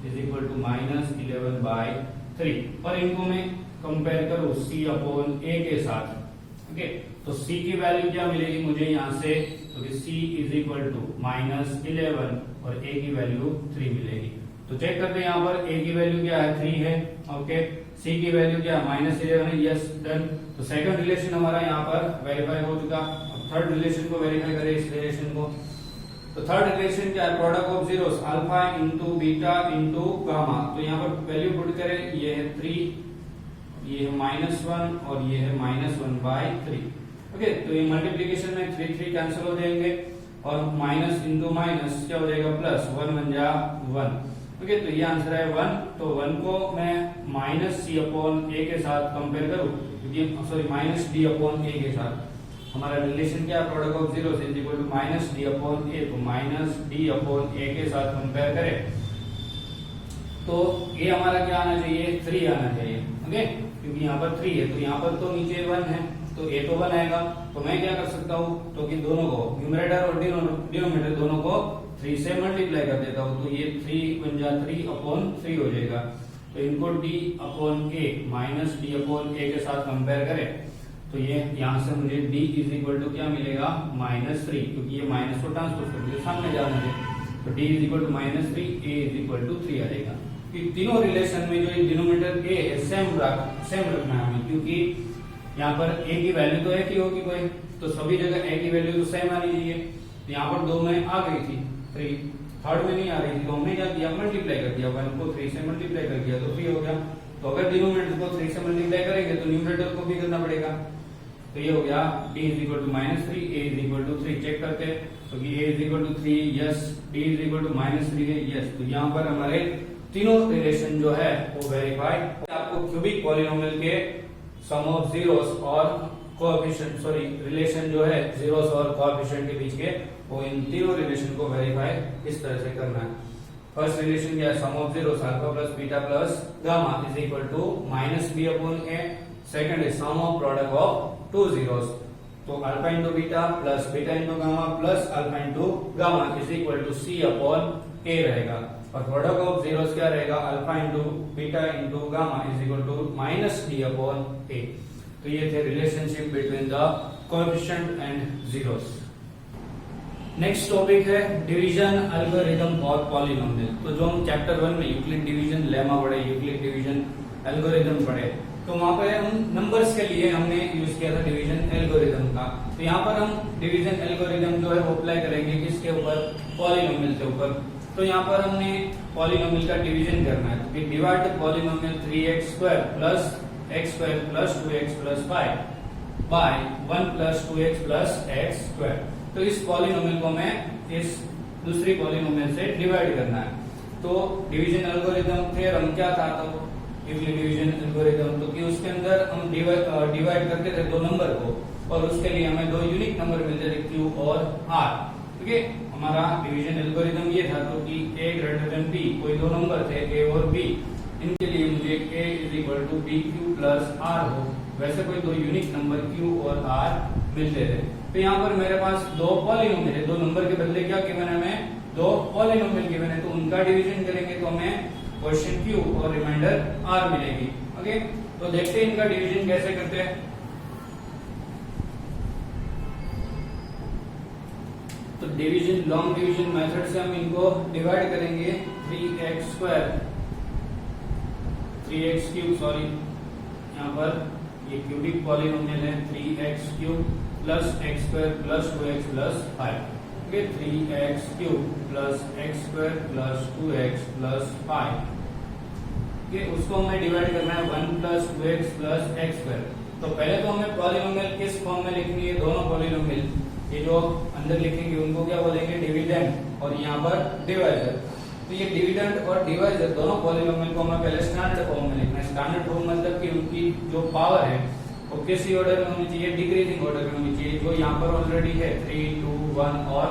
is equal to -11/3। और इनको मैं कंपेयर करूं c/a के साथ, ओके। तो c की वैल्यू क्या मिलेगी मुझे यहाँ से, तो c इज इक्वल टू -11 और a की वैल्यू 3 मिलेगी। तो चेक करते हैं यहाँ पर a की वैल्यू क्या है 3 है, ओके। c की वैल्यू क्या है -11 है, यस, डन। तो सेकंड रिलेशन हमारा यहाँ पर वेरीफाई हो चुका। अब थर्ड रिलेशन को वेरीफाई करें, इस रिलेशन को। तो थर्ड रिलेशन क्या है, product of zeros alpha into beta into gamma. तो यहाँ पर वैल्यू पुट करें, ये है 3, ये है -1 और ये है -1/3, ओके। तो ये मल्टीप्लीकेशन में 3 3 कैंसिल हो जाएंगे, और माइनस इंटू माइनस क्या हो जाएगा प्लस, 1 1 जा 1, ओके। तो ये आंसर है 1। तो 1 को मैं -c/a के साथ कंपेयर करूं, क्योंकि सॉरी -d/a के साथ हमारा रिलेशन क्या है, product of zeros is equal to -d/a, तो -d/a के साथ कंपेयर करें तो ये हमारा क्या आना चाहिए 3 आना चाहिए, ओके। क्योंकि यहाँ पर 3 है, तो यहाँ पर तो नीचे 1 है, तो a तो 1 आएगा। तो मैं क्या कर सकता हूँ, तो कि दोनों को न्यूमरेटर और डिनोमिनेटर दोनों को 3 से मल्टीप्लाई कर देता हूँ, तो ये 3 1 जा 3/3 हो जाएगा। तो इनको d/a के साथ कंपेयर करें तो ये यहाँ से मुझे d इज इक्वल टू क्या मिलेगा -3, क्योंकि ये माइनस को ट्रांसपोज करके सामने जाना है, तो d is equal to -3, a is equal to 3 आ जाएगा। तीनों रिलेशन में जो डिनोमिनेटर a है सेम रखना है हमें, क्योंकि यहाँ पर a की वैल्यू तो एक ही होगी कोई, तो सभी जगह a की वैल्यू तो सेम आनी चाहिए। तो यहाँ पर 2 में आ गई थी 3, थर्ड में नहीं आ रही थी, तो हमने क्या किया मल्टीप्लाई कर दिया, 1 को 3 से मल्टीप्लाई कर दिया तो 3 हो गया। तो अगर डिनोमिनेटर को 3 से मल्टीप्लाई करेंगे तो न्यूमरेटर को भी करना पड़ेगा, तो ये हो गया d is equal to -3, a is equal to 3। Check करते हैं, तो a is equal to 3, yes, d is equal to -3 है, यस। तो यहाँ पर हमारे तीनों रिलेशन जो है वो वेरीफाई। आपको क्यूबिक पॉलिनोमियल के सम ऑफ जीरोस और कोएफिशिएंट सॉरी रिलेशन जो है जीरोस और कोएफिशिएंट के बीच के, वो इन तीनों रिलेशन को वेरीफाई इस तरह से करना है। फर्स्ट रिलेशन क्या है, sum of zeros alpha plus beta plus gamma is equal to -b/a। Second है sum of product of two zeros, तो alpha into beta plus beta into gamma plus alpha into gamma is equal to c/a रहेगा। और product of zeros क्या रहेगा, alpha into beta into gamma is equal to -d/a। तो ये थे relationship between the coefficient and zeros. Next topic है division algorithm और polynomial. तो जो हम चैप्टर 1 में यूक्लिड डिवीजन लेमा पढ़े, यूक्लिड डिवीजन एल्गोरिथम पढ़े, तो वहां पे हम नंबर्स के लिए हमने यूज किया था डिवीजन एल्गोरिदम का। तो यहाँ पर हम डिवीजन एल्गोरिदम जो है वो अप्लाई करेंगे किसके ऊपर, पॉलिनोमियल के ऊपर। तो यहाँ पर हमने पॉलिनोमियल का डिवीजन करना है, तो divide the polynomial 3x² plus x² plus 2x plus 5 by 1 plus 2x plus x²। तो इस पॉलिनोमियल को हमें इस दूसरी पॉलिनोमियल से डिवाइड करना है। तो डिवीजन एल्गोरिदम थ्योरम क्या था, तो यूक्लिड डिवीजन एल्गोरिदम, तो कि उसके अंदर हम डिवाइड करते थे दो नंबर को, और उसके लिए हमें दो यूनिक नंबर मिलते थे q और r। ठीक है, हमारा डिवीजन एल्गोरिदम ये था तो कि a ग्रेटर देन b, कोई दो नंबर थे a और b, इनके लिए मुझे a is equal to bq plus r हो, वैसे कोई दो यूनिक नंबर q और r मिलते थे। तो यहाँ पर मेरे पास दो पॉलिनोमियल है, दो नंबर के बदले क्या गिवन है, हमें दो पॉलिनोमियल गिवन है, तो उनका डिवीजन करेंगे तो हमें क्वेश्चन q और रिमाइंडर r मिलेगी। ओके, तो देखते हैं इनका डिवीजन कैसे करते हैं। तो डिवीजन, लॉन्ग डिवीजन मेथड से हम इनको डिवाइड करेंगे। 3x³ सॉरी, यहाँ पर ये क्यूबिक पॉलिनोमियल है, 3x³ plus x² plus 2x plus 5। 3x³ plus x² plus 2x plus 5, उसको हमें डिवाइड करना है 1 प्लस 2x प्लस x²। तो पहले तो हमें पॉलिनोमियल किस फॉर्म में लिखनी है, दोनों पॉलिनोमियल ये जो अंदर लिखेंगे उनको क्या बोलेंगे, डिविडेंड, और यहाँ पर डिवाइजर। तो ये डिविडेंड और डिवाइजर दोनों पॉलिनोमियल को हमें पहले स्टैंडर्ड फॉर्म में लिखना है। स्टैंडर्ड फॉर्म मतलब कि उनकी जो पावर है वो किसी ऑर्डर में होनी चाहिए, डिक्रीजिंग ऑर्डर में होनी चाहिए। जो यहाँ पर ऑलरेडी है 3, 2, 1 और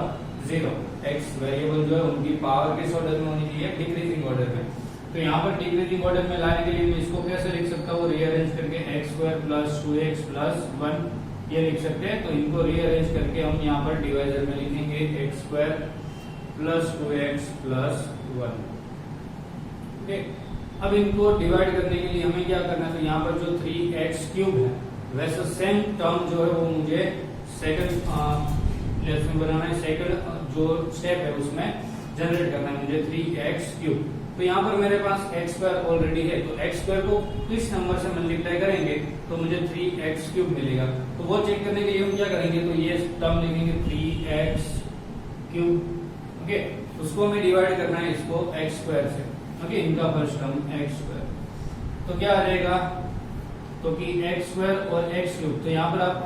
0, x वेरिएबल जो है उनकी पावर किस ऑर्डर में होनी चाहिए, डिक्रीजिंग ऑर्डर में। तो यहाँ पर डिक्रीजिंग ऑर्डर में लाने के लिए मैं इसको कैसे लिख सकता हूँ, रीअरेंज करके x² प्लस 2x प्लस 1 ये लिख सकते हैं। तो इनको रीअरेंज करके हम यहाँ पर डिवाइजर में लिखेंगे x² plus 2x plus 1। Okay, अब इनको डिवाइड करने के लिए हमें क्या करना है, तो यहाँ पर जो 3x³ है वैसे सेम टर्म जो है वो मुझे सेकंड लेस में बनाना है, सेकंड जो स्टेप है उसमें जनरेट करना है मुझे 3x³। तो यहाँ पर मेरे पास x² ऑलरेडी है, तो x² को किस नंबर से मल्टीप्लाई करेंगे तो मुझे 3x³ मिलेगा। तो वो चेक करने के लिए हम क्या करेंगे, तो ये टर्म लिखेंगे 3x³। ओके, उसको हमें डिवाइड करना है इसको x² से। ओके, इनका फर्स्ट टर्म x², तो क्या आ जाएगा, तो कि x² और x³। तो यहाँ पर आप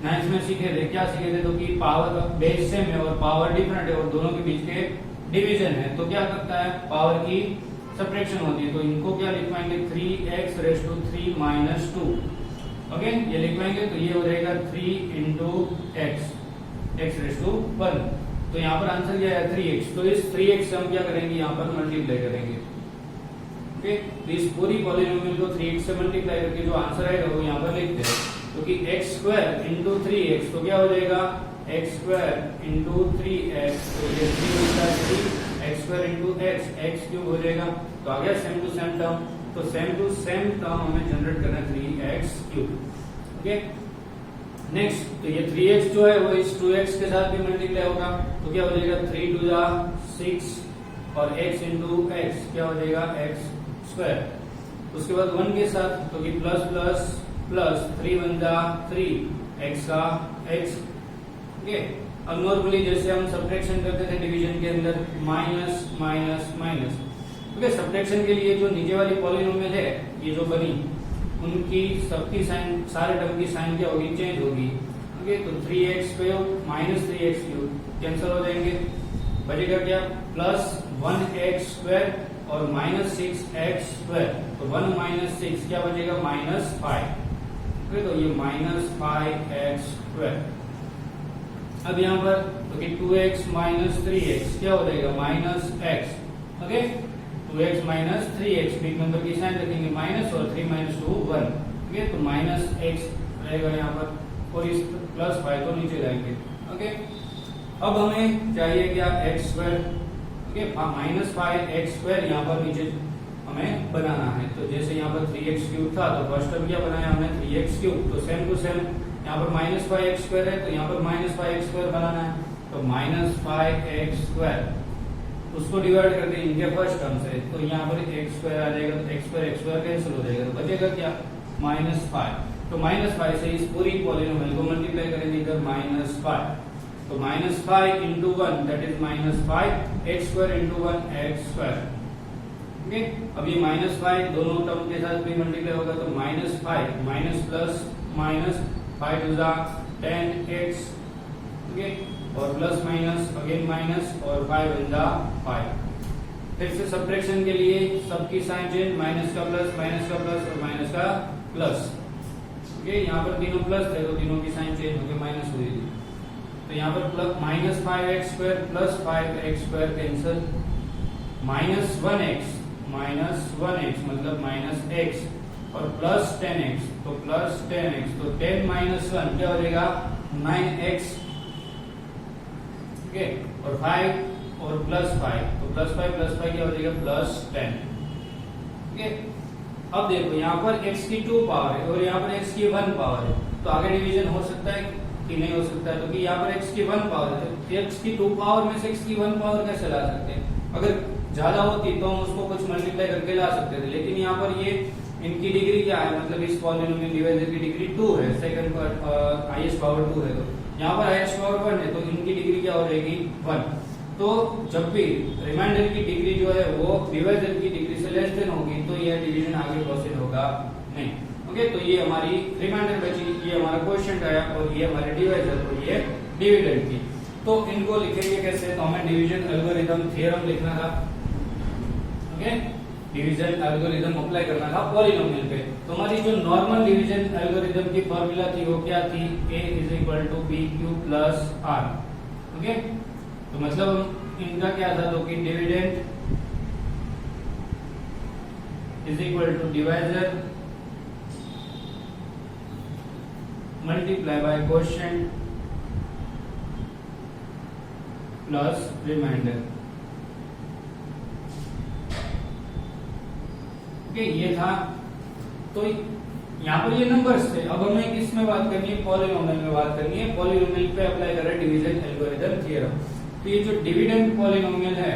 9th में सीखे थे, क्या सीखे थे, तो कि पावर बेस सेम है और पावर डिफरेंट है और दोनों के बीच के डिवीजन है, तो क्या करता है, पावर की सब्ट्रैक्शन होती है। तो इनको क्या लिखवाएंगे, 3x⁻³ माइनस 2। ओके, ये लिखवाएंगे तो ये हो जाएगा 3 इंटू x⁻1। तो यहाँ पर आंसर क्या है, 3x। तो इस 3x से हम क्या करेंगे, यहाँ पर मल्टीप्लाई करेंगे। ओके, तो इस पूरी पॉलिनोमियल को 3x से मल्टीप्लाई करके जो आंसर आएगा वो यहाँ पर लिखते हैं। तो कि x² इंटू 3x, तो क्या हो जाएगा, x² इंटू 3x, तो ये 3 x² इंटू x³ हो जाएगा। तो आ गया सेम टू सेम टर्म। तो सेम टू सेम टर्म हमें जनरेट करना है 3x³। ओके, नेक्स्ट, तो ये 3x जो है वो इस 2x के साथ भी मल्टीप्लाई होगा, तो क्या हो जाएगा 3 2 जा 6 और x इंटू x क्या हो जाएगा x²। उसके बाद 1 के साथ, तो कि प्लस प्लस प्लस 3 1 जा 3 x का x। ओके, अब नॉर्मली जैसे हम सब्ट्रैक्शन करते थे डिवीजन के अंदर, minus minus minus. Okay, subtraction के लिए जो नीचे वाली पॉलिनोमियल है ये जो बनी, उनकी सबकी साइन, सारे टर्म की साइन क्या होगी, चेंज होगी। ओके, तो 3x³ माइनस 3x³ कैंसिल हो जाएंगे, बचेगा क्या, प्लस 1x² और माइनस 6x²। तो 1 माइनस 6 क्या बचेगा, -5। ओके, तो ये -5x²। अब यहाँ पर तो कि 2x माइनस 3x क्या हो जाएगा, -x। Okay, 2x minus 3x, big number की साइन रखेंगे माइनस और 3 माइनस 2 1। ओके, तो -x रहेगा यहाँ पर, और इस +5 तो नीचे जाएंगे। ओके, अब हमें चाहिए क्या, x²। ओके, -5x² यहाँ पर नीचे हमें बनाना है। तो जैसे यहाँ पर 3x³ था, तो फर्स्ट टर्म क्या बनाया हमने, 3x³। तो सेम टू सेम यहाँ पर -5x² है, तो यहाँ पर -5x² बनाना है। तो -5x², उसको डिवाइड कर दें इनके फर्स्ट टर्म से, तो यहाँ पर x² आ जाएगा, तो x² कैंसिल हो जाएगा, तो बचेगा क्या, -5। तो -5 से इस पूरी पॉलिनोमियल को मल्टीप्लाई करेंगे इधर -5, तो -5 into 1 that is -5 x square into 1 x square. Okay, अब ये -5 दोनों टर्म के साथ भी मल्टीप्लाई होगा तो -5 minus plus minus 5 to the 10x, okay, और प्लस माइनस अगेन माइनस और 5 इन द 5। फिर से सब्ट्रैक्शन के लिए सबकी साइन चेंज, माइनस का प्लस और माइनस का प्लस। ओके, यहाँ पर तीनों प्लस थे तो तीनों की साइन चेंज होकर माइनस हुई थी, तो यहाँ पर plus -5x square plus 5x square cancel, -1x मतलब -x और प्लस 10x तो प्लस 10x, तो 10 माइनस 1 क्या हो जाएगा 9x, ओके, और 5 और प्लस 5 तो प्लस 5 क्या हो जाएगा +10। ओके, अब देखो यहाँ पर x की 2 पावर है और यहाँ पर x की 1 पावर है, तो आगे डिवीजन हो सकता है कि नहीं हो सकता है, क्योंकि यहाँ पर x की 1 पावर है तो x की 2 पावर में से x की 1 पावर कैसे ला सकते हैं? अगर ज्यादा होती तो हम उसको कुछ मल्टीप्लाई करके ला सकते थे, लेकिन यहाँ पर ये इनकी डिग्री क्या है, मतलब इस पॉलिनोमियल डिवाइजर की डिग्री 2 है, सेकंड पर हाईएस्ट पावर 2 है, तो यहाँ पर हाईएस्ट पावर 1 है तो इनकी डिग्री क्या हो जाएगी 1। तो जब भी रिमाइंडर की डिग्री जो है वो डिवाइजर की डिग्री से लेस देन होगी तो यह डिवीजन आगे प्रोसीड होगा नहीं। ओके, तो ये हमारी रिमाइंडर बची, ये हमारा क्वेश्चन आया और ये हमारे डिवाइजर और ये डिविडेंड की। तो इनको लिखेंगे कैसे, तो हमें डिवीजन एल्गोरिथम थ्योरम लिखना था। ओके, डिवीजन एल्गोरिथम अप्लाई करना था पॉलिनोमियल पे। तो हमारी जो नॉर्मल डिवीजन एल्गोरिथम की फॉर्मूला थी वो क्या थी, a = bq + r। ओके, तो मतलब इनका क्या था, तो कि dividend = divisor multiply by quotient plus remainder. Okay, ये था। तो यहाँ पर ये नंबर्स थे, अब हमें किस में बात करनी है, पॉलिनोमियल में बात करनी है। पॉलिनोमियल पे अप्लाई कर रहे हैं डिवीजन एल्गोरिथम थ्योरम। तो ये जो डिविडेंड पॉलिनोमियल है,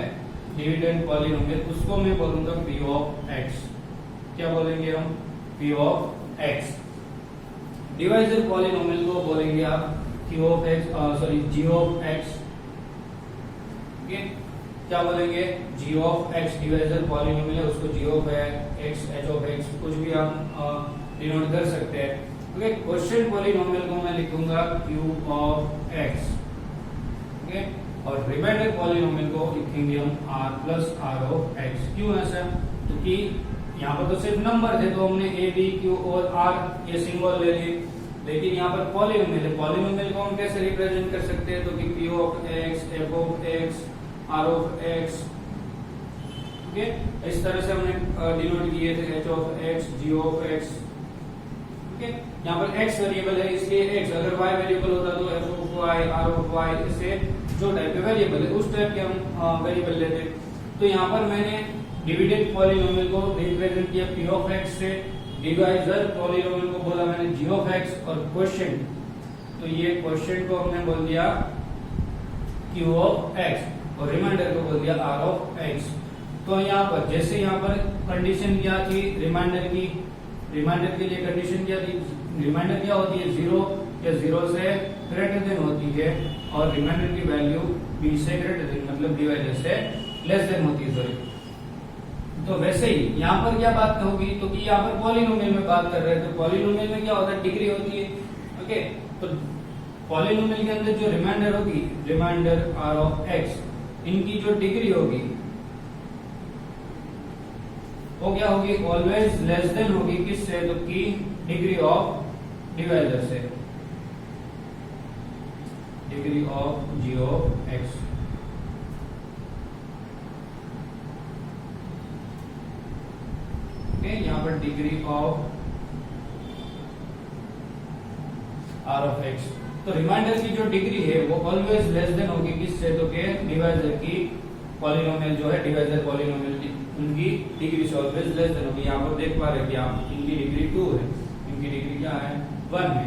डिविडेंड पॉलिनोमियल, उसको मैं बोलूंगा p ऑफ x। क्या बोलेंगे हम, p of x। Divisor polynomial को बोलेंगे आप q of x, g of x। Okay, क्या बोलेंगे, g of x। Divisor polynomial है उसको g of x, h of x कुछ भी हम डिनोट कर सकते हैं। ओके, क्वोशिएंट पॉलिनोमियल को मैं लिखूंगा q ऑफ x। ओके, और रिमाइंडर पॉलिनोमियल को लिखेंगे हम r + r ऑफ x। क्यों ऐसा, क्योंकि यहाँ पर तो सिर्फ नंबर थे तो हमने a b q और r ये सिंबल ले लिए, लेकिन यहाँ पर पॉलिनोमियल है, पॉलिनोमियल को हम कैसे रिप्रेजेंट कर सकते हैं, तो कि p of x, f of x, r of x। Okay, इस तरह से हमने डिनोट किए थे h of x, g of x। Okay, यहाँ पर x वेरिएबल है इसलिए x, अगर y वेरिएबल होता तो f of y, r of y, इससे जो टाइप के वेरिएबल है उस टाइप के हम वेरिएबल लेते। तो यहाँ पर मैंने डिविडेंड पॉलिनोमियल को रिप्रेजेंट किया p ऑफ x से, डिवाइजर पॉलिनोमियल को बोला मैंने g ऑफ x, और क्वोशिएंट, तो ये क्वोशिएंट को हमने बोल दिया q ऑफ x और रिमाइंडर को बोल दिया r ऑफ x। तो यहाँ पर जैसे यहाँ पर कंडीशन क्या थी रिमाइंडर की, रिमाइंडर के लिए कंडीशन क्या थी, रिमाइंडर क्या होती है 0 या 0 से ग्रेटर देन होती है, और रिमाइंडर की वैल्यू b से ग्रेटर देन मतलब डिवाइजर से लेस देन होती है। सॉरी, तो वैसे ही यहाँ पर क्या बात होगी, तो कि यहाँ पर पॉलिनोमियल में बात कर रहे हैं, तो पॉलिनोमियल में क्या होता है, डिग्री होती है। ओके, तो पॉलिनोमियल के अंदर जो रिमाइंडर होगी, रिमाइंडर r ऑफ x, इनकी जो डिग्री होगी वो क्या होगी, ऑलवेज लेस देन होगी किससे, तो कि डिग्री ऑफ डिवाइजर से, degree of g of x। यहाँ पर degree of r of x। तो रिमाइंडर की जो डिग्री है वो ऑलवेज लेस देन होगी किससे, तो के डिवाइजर की, पॉलिनोमियल जो है डिवाइजर पॉलिनोमियल की उनकी डिग्री से ऑलवेज लेस देन होगी। यहाँ पर देख पा रहे हैं कि आप इनकी डिग्री 2 है, इनकी डिग्री क्या है 1 है।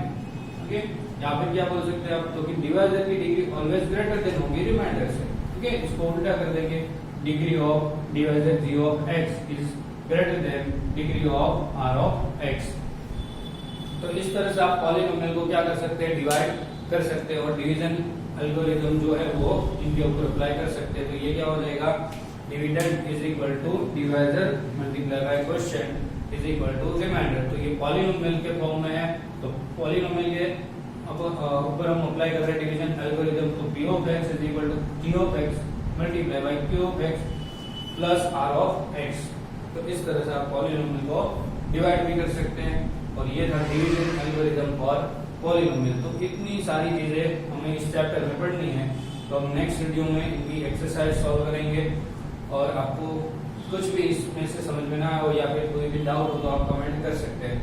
ओके, यहाँ पर क्या बोल सकते हैं आप, तो कि डिवाइजर की डिग्री ऑलवेज ग्रेटर देन होगी रिमाइंडर से। ओके, इसको उल्टा कर देंगे, degree of divisor g of x is greater then degree of r of x। तो इस तरह से आप पॉलिनोमियल को क्या कर सकते हैं, डिवाइड कर सकते हैं और डिवीजन एल्गोरिथम जो है वो इनके ऊपर अप्लाई कर सकते हैं। तो ये क्या हो जाएगा, dividend is equal to divisor multiply by quotient is equal to remainder. तो ये पॉलिनोमियल के फॉर्म में है, तो पॉलिनोमियल के अब ऊपर हम अप्लाई कर रहे हैं डिवीजन एल्गोरिथम, तो p of x is equal to t of x multiply by q of x plus r of x। तो इस तरह से आप पॉलिनोमियल को डिवाइड भी कर सकते हैं और ये था डिवीजन एल्गोरिथम फॉर पॉलिनोमियल। तो इतनी सारी चीजें हमें इस चैप्टर में पढ़नी है, तो हम नेक्स्ट वीडियो में इनकी एक्सरसाइज सॉल्व करेंगे। और आपको कुछ भी इसमें से समझ में ना हो या फिर कोई भी डाउट हो तो आप कमेंट कर सकते हैं।